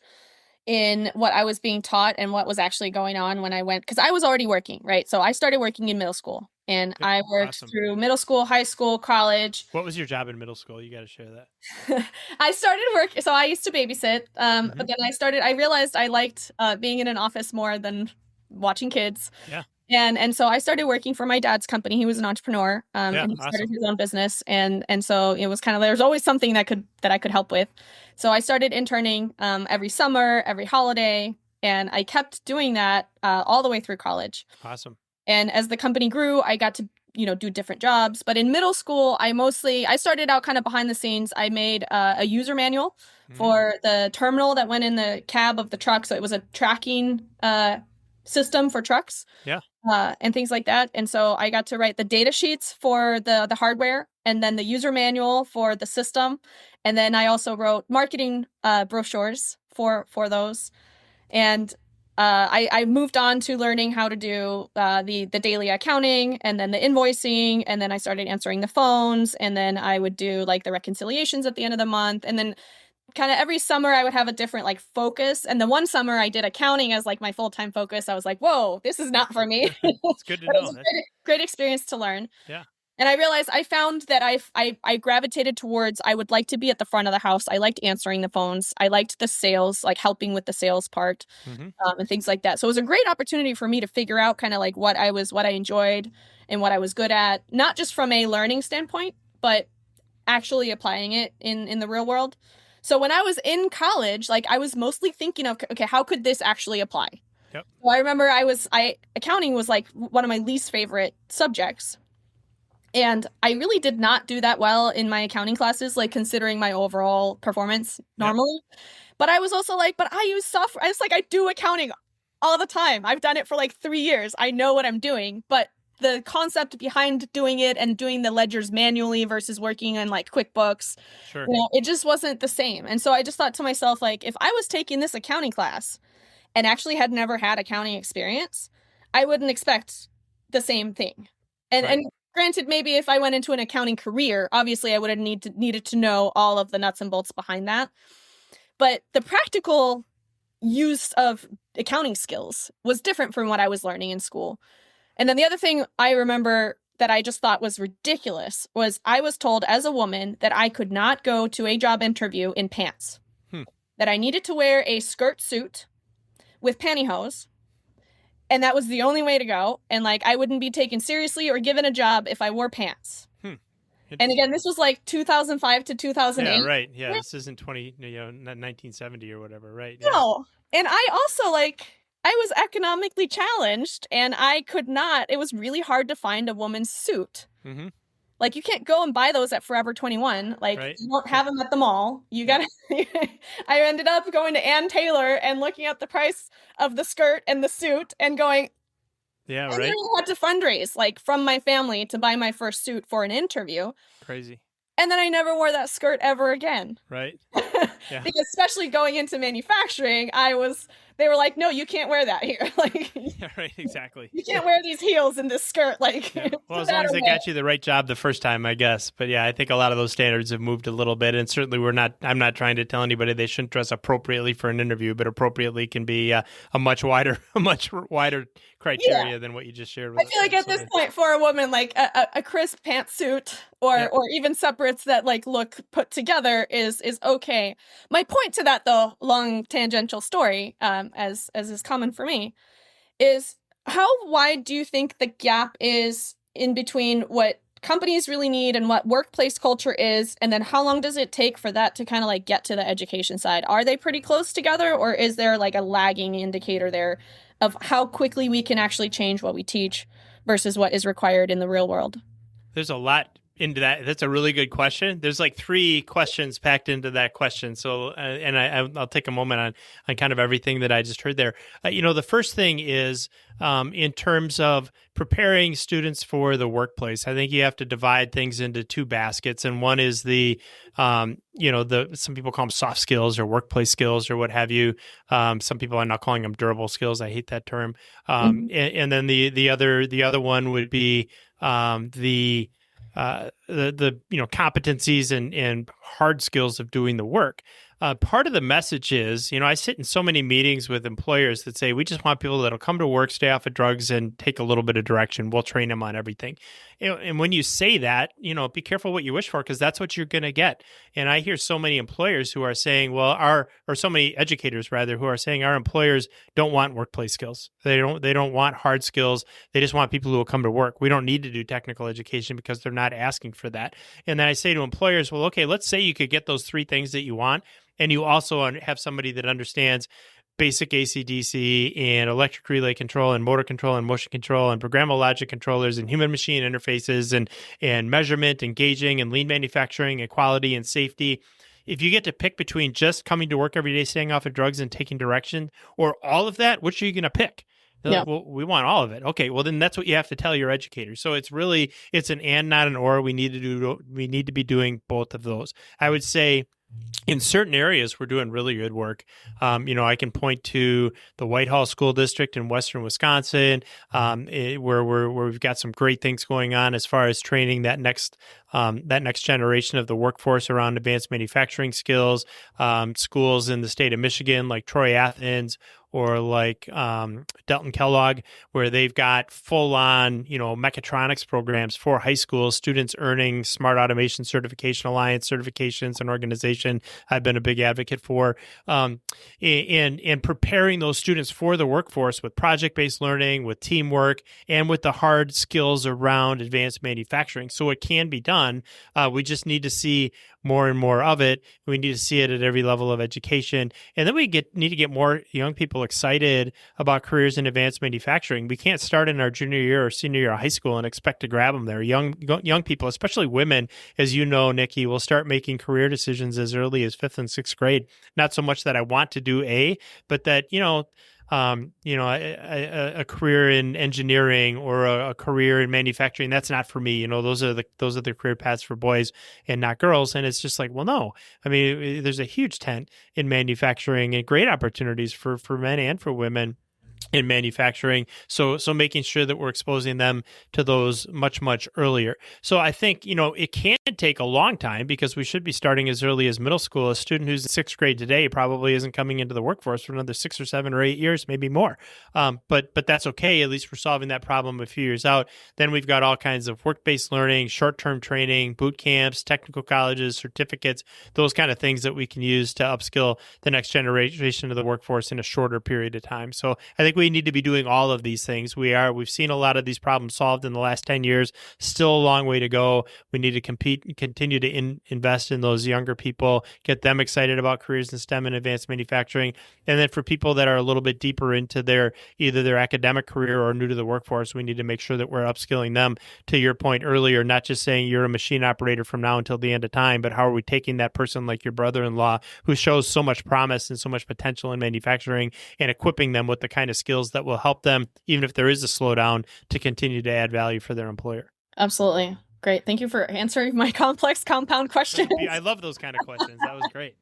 S1: in what I was being taught and what was actually going on when I went, because I was already working, right? So I started working in middle school, and I worked through middle school, high school, college.
S2: What was your job in middle school? You got to share that.
S1: I started work, so I used to babysit, but then I realized I liked being in an office more than watching kids.
S2: Yeah.
S1: And so I started working for my dad's company. He was an entrepreneur, and he started his own business. And so it was kind of, there was always something that I could help with. So I started interning every summer, every holiday, and I kept doing that all the way through college.
S2: Awesome.
S1: And as the company grew, I got to do different jobs. But in middle school, I started out kind of behind the scenes. I made a user manual for the terminal that went in the cab of the truck. So it was a tracking system for trucks.
S2: Yeah.
S1: And things like that. And so I got to write the data sheets for the hardware, and then the user manual for the system. And then I also wrote marketing brochures for those. And I moved on to learning how to do the daily accounting, and then the invoicing. And then I started answering the phones, and then I would do like the reconciliations at the end of the month. And then kind of every summer I would have a different like focus. And the one summer I did accounting as like my full-time focus. I was like, whoa, this is not for me.
S2: It's good to know.
S1: It was a great experience to learn.
S2: Yeah.
S1: And I realized I found that I gravitated towards, I would like to be at the front of the house. I liked answering the phones. I liked the sales, like helping with the sales part, and things like that. So it was a great opportunity for me to figure out kind of like what I enjoyed and what I was good at, not just from a learning standpoint, but actually applying it in the real world. So when I was in college, like I was mostly thinking of, okay, how could this actually apply?
S2: Yep.
S1: So I remember accounting was like one of my least favorite subjects. And I really did not do that well in my accounting classes, like considering my overall performance normally. Yep. But I was also like, but I use software. I was like, I do accounting all the time. I've done it for like 3 years. I know what I'm doing. But the concept behind doing it and doing the ledgers manually versus working in like QuickBooks,
S2: sure.
S1: It just wasn't the same. And so I just thought to myself, like, if I was taking this accounting class and actually had never had accounting experience, I wouldn't expect the same thing. And granted, maybe if I went into an accounting career, obviously I would have needed to know all of the nuts and bolts behind that. But the practical use of accounting skills was different from what I was learning in school. And then the other thing I remember that I just thought was ridiculous was I was told as a woman that I could not go to a job interview in pants, that I needed to wear a skirt suit with pantyhose. And that was the only way to go. And like, I wouldn't be taken seriously or given a job if I wore pants. And again, this was like 2005 to 2008.
S2: Yeah, right. Yeah, this isn't 1970 or whatever, right?
S1: Yeah. No. And I also I was economically challenged and I could not, it was really hard to find a woman's suit. Like, you can't go and buy those at Forever 21. Like, you don't have them at the mall. You gotta, I ended up going to Ann Taylor and looking at the price of the skirt and the suit and going,
S2: yeah,
S1: I
S2: right.
S1: I had to fundraise like from my family to buy my first suit for an interview.
S2: Crazy.
S1: And then I never wore that skirt ever again.
S2: Right.
S1: Yeah. Because especially going into manufacturing, they were like, no, you can't wear that here. Like,
S2: yeah, right, exactly.
S1: You can't wear these heels in this skirt. Like,
S2: well, as long as they got you the right job the first time, I guess. But yeah, I think a lot of those standards have moved a little bit, and certainly I'm not trying to tell anybody they shouldn't dress appropriately for an interview, but appropriately can be a much wider criteria than what you just shared with us.
S1: I feel like at this point for a woman, like a crisp pantsuit or even separates that like look put together is okay. My point to that, though, long tangential story, as is common for me, is how wide do you think the gap is in between what companies really need and what workplace culture is, and then how long does it take for that to kind of like get to the education side? Are they pretty close together, or is there like a lagging indicator there of how quickly we can actually change what we teach versus what is required in the real world?
S2: There's a lot into that. That's a really good question. There's like 3 questions packed into that question. So, and I'll take a moment on kind of everything that I just heard there. The first thing is in terms of preparing students for the workplace, I think you have to divide things into 2 baskets. And one is some people call them soft skills or workplace skills or what have you. Some people are not calling them durable skills. I hate that term. And then the other one would be the competencies and hard skills of doing the work. Part of the message is, I sit in so many meetings with employers that say, we just want people that'll come to work, stay off of drugs, and take a little bit of direction. We'll train them on everything. And when you say that, be careful what you wish for, because that's what you're going to get. And I hear so many employers who are saying, or so many educators rather, who are saying our employers don't want workplace skills. They don't want hard skills. They just want people who will come to work. We don't need to do technical education because they're not asking for that. And then I say to employers, well, okay, let's say you could get those 3 things that you want, and you also have somebody that understands basic AC/DC and electric relay control and motor control and motion control and programmable logic controllers and human machine interfaces and measurement and gauging and lean manufacturing and quality and safety. If you get to pick between just coming to work every day, staying off of drugs and taking direction, or all of that, which are you going to pick? Like, well, we want all of it. Okay, well then that's what you have to tell your educator. So it's an and, not an or. We need to be doing both of those. I would say in certain areas, we're doing really good work. I can point to the Whitehall School District in Western Wisconsin, where we've got some great things going on as far as training that next that next generation of the workforce around advanced manufacturing skills. Schools in the state of Michigan, like Troy Athens or like Delton Kellogg, where they've got full-on, mechatronics programs for high school students earning Smart Automation Certification Alliance certifications, an organization I've been a big advocate for, and preparing those students for the workforce with project-based learning, with teamwork, and with the hard skills around advanced manufacturing. So it can be done. We just need to see more and more of it. We need to see it at every level of education. And then we need to get more young people excited about careers in advanced manufacturing. We can't start in our junior year or senior year of high school and expect to grab them there. Young people, especially women, as you know, Nikki, will start making career decisions as early as 5th and 6th grade. Not so much that I want to do A, but that, a career in engineering or a career in manufacturing, that's not for me. Those are the career paths for boys and not girls. And it's just like, well, no. I mean, there's a huge tent in manufacturing and great opportunities for men and for women in manufacturing. So making sure that we're exposing them to those much, much earlier. So I think, it can take a long time because we should be starting as early as middle school. A student who's in 6th grade today probably isn't coming into the workforce for another 6 or 7 or 8 years, maybe more. But that's okay. At least we're solving that problem a few years out. Then we've got all kinds of work-based learning, short-term training, boot camps, technical colleges, certificates, those kind of things that we can use to upskill the next generation of the workforce in a shorter period of time. So I think we need to be doing all of these things. We've seen a lot of these problems solved in the last 10 years. Still a long way to go. We need to continue to invest in those younger people, get them excited about careers in STEM and advanced manufacturing. And then for people that are a little bit deeper into either their academic career or new to the workforce, we need to make sure that we're upskilling them, to your point earlier, not just saying you're a machine operator from now until the end of time, but how are we taking that person like your brother-in-law who shows so much promise and so much potential in manufacturing and equipping them with the kind of skills that will help them, even if there is a slowdown, to continue to add value for their employer.
S1: Absolutely. Great. Thank you for answering my complex compound questions.
S2: I love those kind of questions. That was great.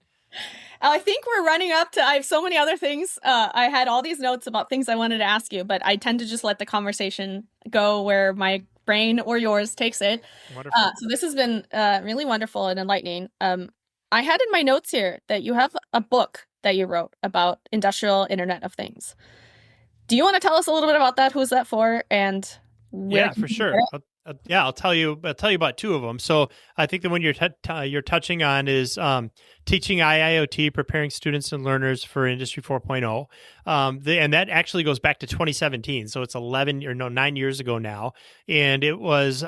S1: I think we're running up to, I have so many other things. I had all these notes about things I wanted to ask you, but I tend to just let the conversation go where my brain or yours takes it.
S2: Wonderful.
S1: So this has been really wonderful and enlightening. I had in my notes here that you have a book that you wrote about industrial Internet of Things. Do you want to tell us a little bit about that? Who's that for? And
S2: yeah, for sure. I'll tell you about 2 of them. So I think the one you're touching on is teaching IIoT, preparing students and learners for Industry 4.0. And that actually goes back to 2017. So it's 9 years ago now. And it was,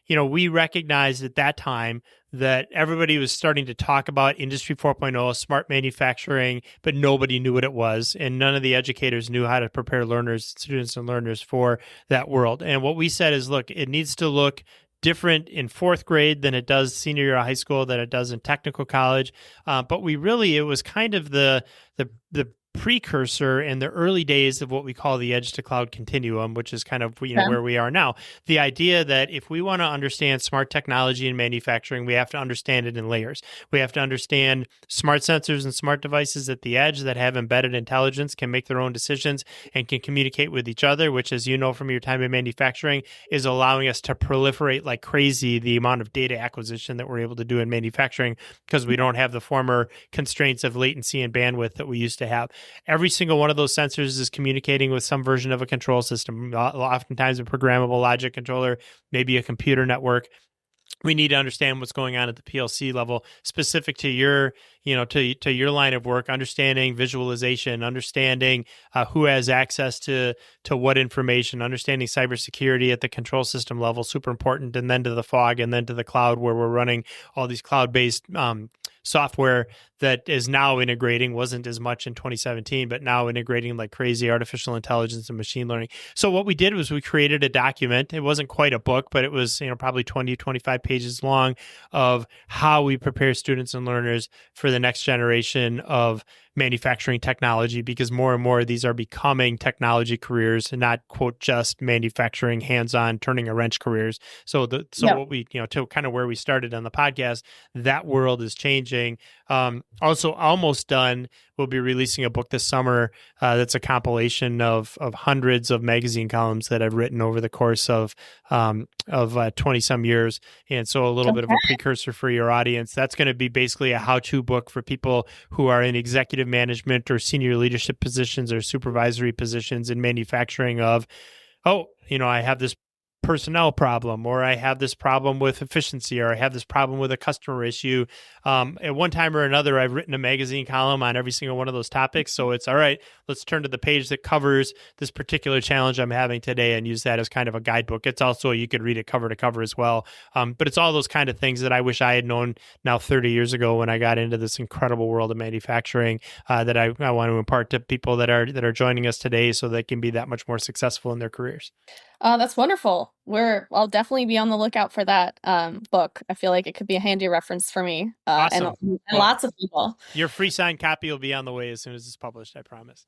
S2: we recognized at that time that everybody was starting to talk about Industry 4.0, smart manufacturing, but nobody knew what it was. And none of the educators knew how to prepare students and learners for that world. And what we said is, look, it needs to look different in 4th grade than it does senior year of high school, than it does in technical college. But it was kind of the precursor in the early days of what we call the edge to cloud continuum, which is kind of where we are now. The idea that if we want to understand smart technology in manufacturing, we have to understand it in layers. We have to understand smart sensors and smart devices at the edge that have embedded intelligence, can make their own decisions, and can communicate with each other, which, as you know from your time in manufacturing, is allowing us to proliferate like crazy the amount of data acquisition that we're able to do in manufacturing because we don't have the former constraints of latency and bandwidth that we used to have. Every single one of those sensors is communicating with some version of a control system, oftentimes a programmable logic controller, maybe a computer network. We need to understand what's going on at the PLC level, specific to your, to your line of work, understanding visualization, understanding who has access to what information, understanding cybersecurity at the control system level, super important, and then to the fog, and then to the cloud, where we're running all these cloud-based software that is now integrating, wasn't as much in 2017, but now integrating like crazy, artificial intelligence and machine learning. So what we did was we created a document. It wasn't quite a book, but it was probably 20, 25 pages long, of how we prepare students and learners for the next generation of manufacturing technology, because more and more of these are becoming technology careers and not, quote, just manufacturing, hands-on, turning a wrench careers. What we, to kind of where we started on the podcast, that world is changing. Also, almost done. We'll be releasing a book this summer that's a compilation of hundreds of magazine columns that I've written over the course of 20 some years. And so a little bit of a precursor for your audience. That's going to be basically a how-to book for people who are in executive management or senior leadership positions or supervisory positions in manufacturing of, I have this personnel problem, or I have this problem with efficiency, or I have this problem with a customer issue. At one time or another, I've written a magazine column on every single one of those topics. So it's all right, let's turn to the page that covers this particular challenge I'm having today and use that as kind of a guidebook. It's also, you could read it cover to cover as well. But it's all those kind of things that I wish I had known now 30 years ago when I got into this incredible world of manufacturing that I want to impart to people that are joining us today so they can be that much more successful in their careers.
S1: That's wonderful. I'll definitely be on the lookout for that book. I feel like it could be a handy reference for me
S2: awesome.
S1: and lots of people.
S2: Your free signed copy will be on the way as soon as it's published, I promise.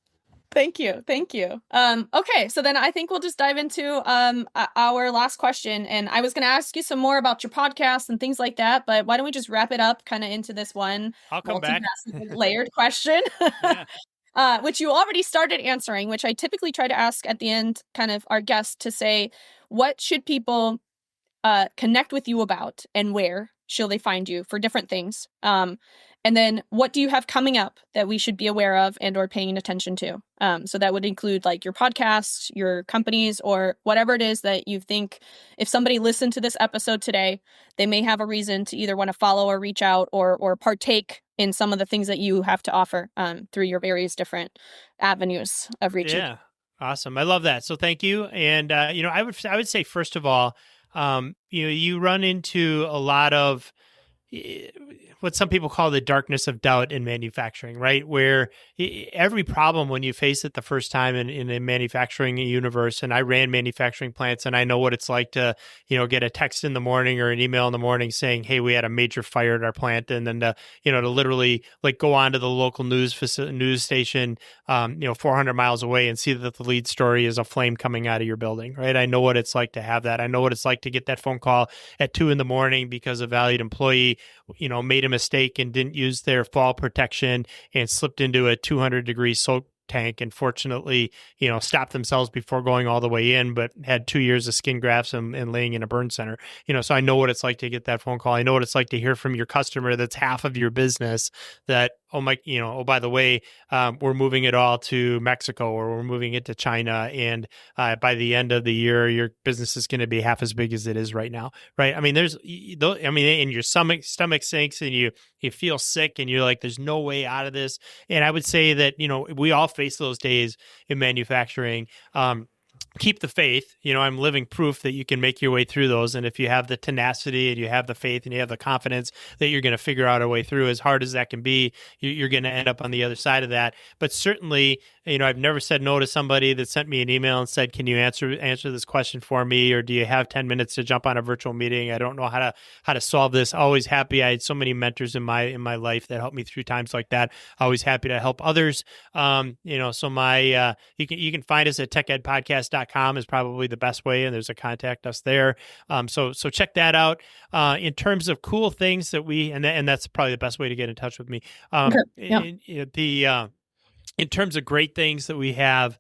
S1: Thank you. Okay, so then I think we'll just dive into our last question. And I was going to ask you some more about your podcast and things like that, but why don't we just wrap it up kind of into this one
S2: I'll come back.
S1: layered question. Yeah. Which you already started answering, which I typically try to ask at the end, kind of our guests, to say, what should people connect with you about and where shall they find you for different things? And then what do you have coming up that we should be aware of and or paying attention to? So that would include like your podcasts, your companies, or whatever it is that you think if somebody listened to this episode today, they may have a reason to either want to follow or reach out or partake in some of the things that you have to offer through your various different avenues of reaching.
S2: Yeah, awesome. I love that. So thank you. And I would say first of all, you run into a lot of what some people call the darkness of doubt in manufacturing, right? Where every problem, when you face it the first time in a manufacturing universe, and I ran manufacturing plants, and I know what it's like to, get a text in the morning or an email in the morning saying, hey, we had a major fire at our plant. And then to literally like go on to the local news station, 400 miles away and see that the lead story is a flame coming out of your building, right? I know what it's like to have that. I know what it's like to get that phone call at 2 a.m. because a valued employee made a mistake and didn't use their fall protection and slipped into a 200-degree soak tank and fortunately, stopped themselves before going all the way in, but had 2 years of skin grafts and laying in a burn center. So I know what it's like to get that phone call. I know what it's like to hear from your customer that's half of your business that, by the way, we're moving it all to Mexico or we're moving it to China. And by the end of the year, your business is going to be half as big as it is right now. Right. I mean, and your stomach sinks and you feel sick and you're like, there's no way out of this. And I would say that, we all face those days in manufacturing. Keep the faith. I'm living proof that you can make your way through those. And if you have the tenacity and you have the faith and you have the confidence that you're going to figure out a way through, as hard as that can be, you're going to end up on the other side of that. But certainly, I've never said no to somebody that sent me an email and said, can you answer this question for me? Or do you have 10 minutes to jump on a virtual meeting? I don't know how to solve this. Always happy. I had so many mentors in my life that helped me through times like that. Always happy to help others. So you can find us at techedpodcast.com is probably the best way. And there's a contact us there. So check that out. In terms of cool things that and that's probably the best way to get in touch with me. In terms of great things that we have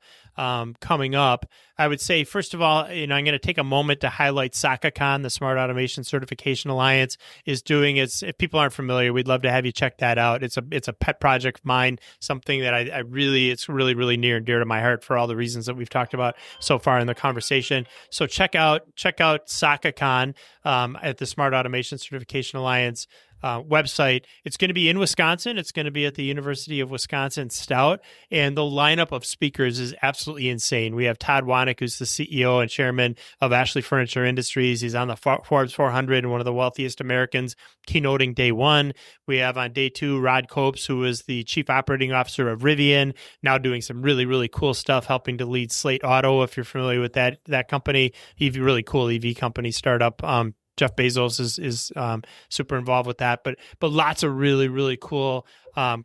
S2: coming up, I would say, first of all, I'm going to take a moment to highlight SakaCon, the Smart Automation Certification Alliance is doing. If people aren't familiar, we'd love to have you check that out. It's a pet project of mine, something that it's really, really near and dear to my heart for all the reasons that we've talked about so far in the conversation. So check out SakaCon at the Smart Automation Certification Alliance website. It's going to be in Wisconsin. It's going to be at the University of Wisconsin Stout, and the lineup of speakers is absolutely insane. We have Todd Wanek, who's the CEO and chairman of Ashley Furniture Industries. He's on the Forbes 400 and one of the wealthiest Americans, keynoting day one. We have on day two, Rod Copes, who is the chief operating officer of Rivian, now doing some really, really cool stuff, helping to lead Slate Auto, if you're familiar with that company, really cool EV company startup. Jeff Bezos is super involved with that, but lots of really, really cool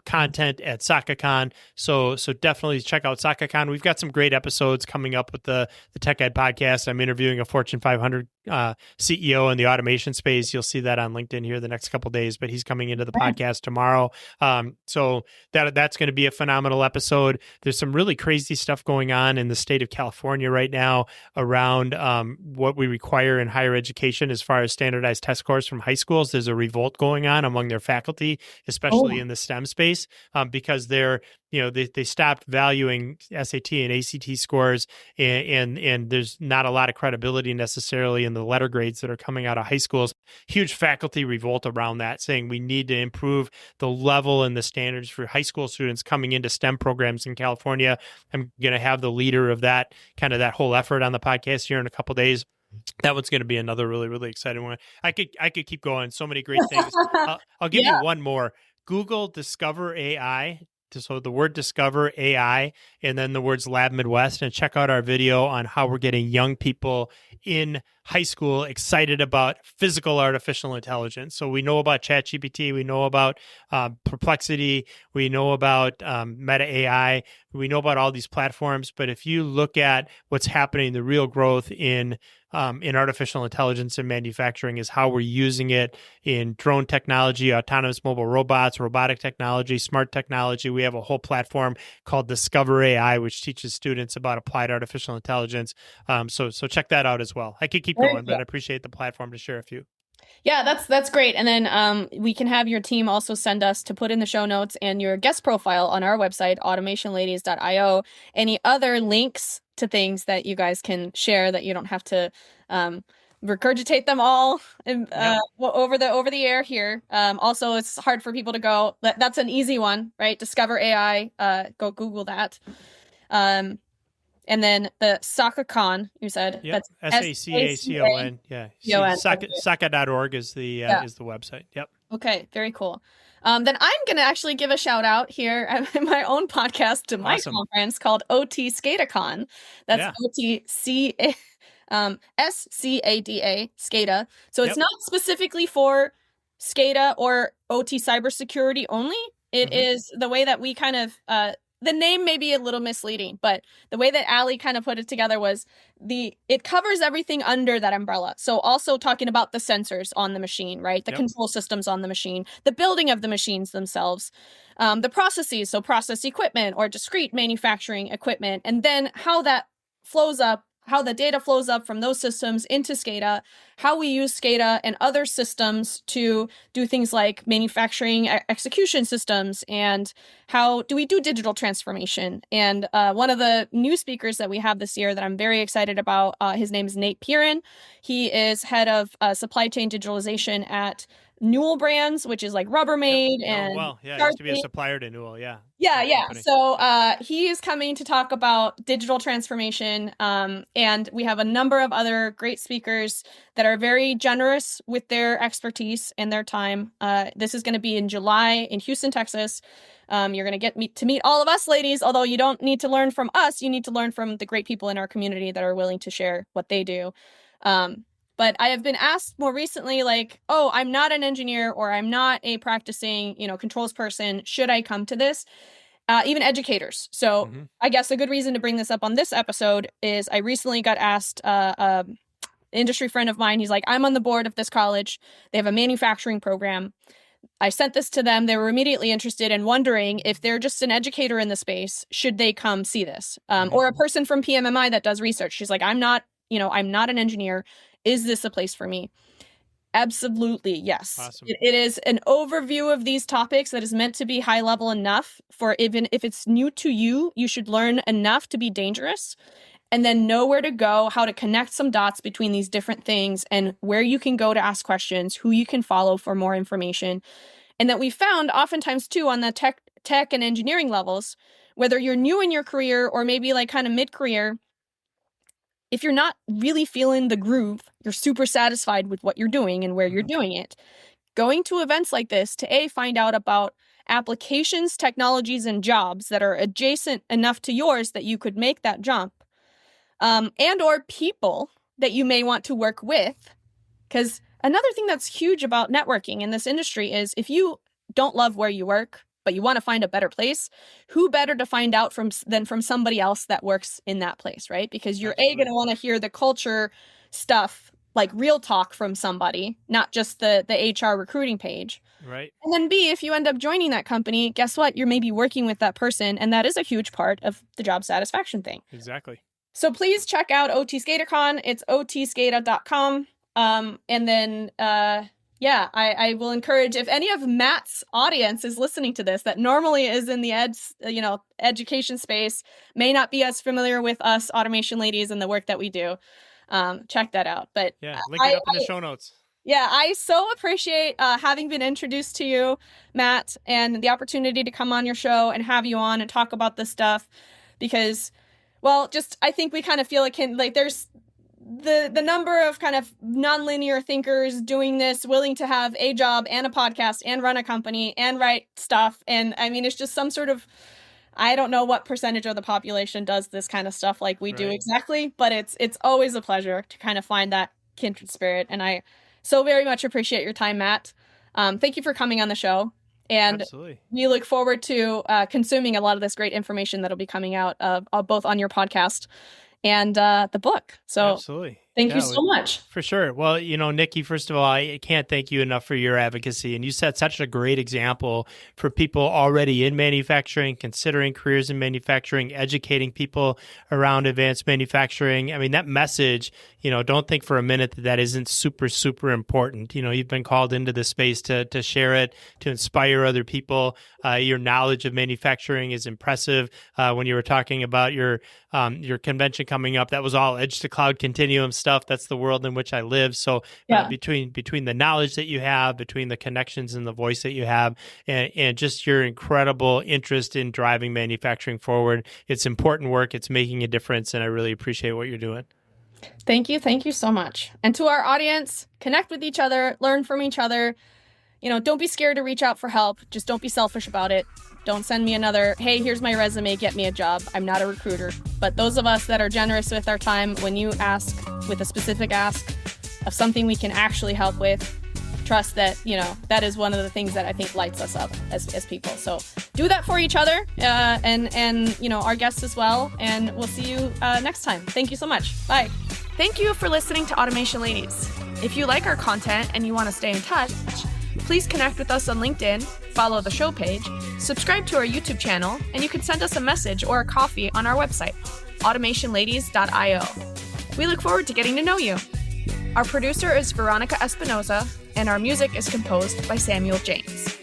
S2: content at SakaCon. So definitely check out SakaCon. We've got some great episodes coming up with the Tech Ed podcast. I'm interviewing a Fortune 500 CEO in the automation space. You'll see that on LinkedIn here the next couple of days, but he's coming into the podcast tomorrow. So that's going to be a phenomenal episode. There's some really crazy stuff going on in the state of California right now around what we require in higher education as far as standardized test scores from high schools. There's a revolt going on among their faculty, especially in the STEM space, because they stopped valuing SAT and ACT scores, and there's not a lot of credibility necessarily in the letter grades that are coming out of high schools. Huge faculty revolt around that, saying we need to improve the level and the standards for high school students coming into STEM programs in California. I'm going to have the leader of that whole effort on the podcast here in a couple of days. That one's going to be another really, really exciting one. I could keep going. So many great things. I'll give you one more. Google Discover AI. So the word Discover AI and then the words Lab Midwest, and check out our video on how we're getting young people in high school excited about physical artificial intelligence. So we know about ChatGPT, we know about Perplexity, we know about Meta AI, we know about all these platforms. But if you look at what's happening, the real growth in artificial intelligence in manufacturing is how we're using it in drone technology, autonomous mobile robots, robotic technology, smart technology. We have a whole platform called Discover AI, which teaches students about applied artificial intelligence. So check that out as well. I could keep going, but I appreciate the platform to share a few.
S1: Yeah, that's great. And then we can have your team also send us to put in the show notes and your guest profile on our website, automationladies.io, any other links to things that you guys can share that you don't have to regurgitate them all over the air here. Also, it's hard for people to go. That's an easy one, right? Discover AI. Go Google that. And then the SakaCon, you said.
S2: Yep.
S1: That's
S2: SACACON. Yeah. Saka.org is the website. Yep.
S1: Okay. Very cool. Then I'm going to actually give a shout out here at my own podcast to my conference called OT SCADACon. That's OTCA. SCADA, SCADA. So it's not specifically for SCADA or OT cybersecurity only. It is the way that we kind of, the name may be a little misleading, but the way that Allie kind of put it together was it covers everything under that umbrella. So also talking about the sensors on the machine, right? The control systems on the machine, the building of the machines themselves, the processes, so process equipment or discrete manufacturing equipment, and then how that flows up, how the data flows up from those systems into SCADA, how we use SCADA and other systems to do things like manufacturing execution systems, and how do we do digital transformation. And one of the new speakers that we have this year that I'm very excited about, his name is Nate Piran. He is head of supply chain digitalization at Newell Brands, which is like Rubbermaid and
S2: I used to be a supplier to Newell. Yeah.
S1: So he is coming to talk about digital transformation, and we have a number of other great speakers that are very generous with their expertise and their time. This is going to be in July in Houston, Texas. You're going to get to meet all of us ladies, although you don't need to learn from us. You need to learn from the great people in our community that are willing to share what they do. But I have been asked more recently, like, oh, I'm not an engineer or I'm not a practicing, controls person. Should I come to this? Even educators. So I guess a good reason to bring this up on this episode is I recently got asked, an industry friend of mine, he's like, I'm on the board of this college. They have a manufacturing program. I sent this to them. They were immediately interested and wondering if they're just an educator in the space, should they come see this? Or a person from PMMI that does research. She's like, I'm not an engineer. Is this a place for me? Absolutely, yes. Awesome. It is an overview of these topics that is meant to be high level enough for, even if it's new to you, you should learn enough to be dangerous, and then know where to go, how to connect some dots between these different things, and where you can go to ask questions, who you can follow for more information. And that we found oftentimes too on the tech and engineering levels, whether you're new in your career or maybe like kind of mid-career, if you're not really feeling the groove, you're super satisfied with what you're doing and where you're doing it, going to events like this to find out about applications, technologies, and jobs that are adjacent enough to yours that you could make that jump, and or people that you may want to work with. Because another thing that's huge about networking in this industry is if you don't love where you work, but you want to find a better place, who better to find out than from somebody else that works in that place, right? Because you're going to want to hear the culture stuff, like real talk from somebody, not just the HR recruiting page.
S2: Right.
S1: And then B, if you end up joining that company, guess what? You're maybe working with that person, and that is a huge part of the job satisfaction thing.
S2: Exactly.
S1: So please check out OT SkaterCon. It's otskata.com. And then, I will encourage, if any of Matt's audience is listening to this, that normally is in the education space, may not be as familiar with us automation ladies and the work that we do, check that out. But
S2: yeah, link it up in the show notes.
S1: Yeah, I so appreciate having been introduced to you, Matt, and the opportunity to come on your show and have you on and talk about this stuff, because, well, just I think we kind of feel like there's the number of kind of nonlinear thinkers doing this, willing to have a job and a podcast and run a company and write stuff. And I mean, it's just some sort of, I don't know what percentage of the population does this kind of stuff like we do exactly, but it's always a pleasure to kind of find that kindred spirit. And I so very much appreciate your time, Matt. Thank you for coming on the show. And
S2: Absolutely.
S1: We look forward to consuming a lot of this great information that'll be coming out both on your podcast and the book. So
S2: Absolutely.
S1: Thank you so much.
S2: For sure. Well, Nikki, first of all, I can't thank you enough for your advocacy. And you set such a great example for people already in manufacturing, considering careers in manufacturing, educating people around advanced manufacturing. I mean, that message, don't think for a minute that isn't super, super important. You've been called into this space to share it, to inspire other people. Your knowledge of manufacturing is impressive. When you were talking about your convention coming up, that was all edge to cloud continuum stuff. That's the world in which I live. So between the knowledge that you have, between the connections and the voice that you have, and just your incredible interest in driving manufacturing forward, it's important work. It's making a difference, and I really appreciate what you're doing.
S1: Thank you. Thank you so much. And to our audience, connect with each other, learn from each other. Don't be scared to reach out for help. Just don't be selfish about it. Don't send me another, hey, here's my resume, get me a job. I'm not a recruiter. But those of us that are generous with our time, when you ask with a specific ask of something we can actually help with, trust that, that is one of the things that I think lights us up as people. So do that for each other and our guests as well. And we'll see you next time. Thank you so much. Bye. Thank you for listening to Automation Ladies. If you like our content and you want to stay in touch, please connect with us on LinkedIn, follow the show page, subscribe to our YouTube channel, and you can send us a message or a coffee on our website, automationladies.io. We look forward to getting to know you. Our producer is Veronica Espinoza, and our music is composed by Samuel James.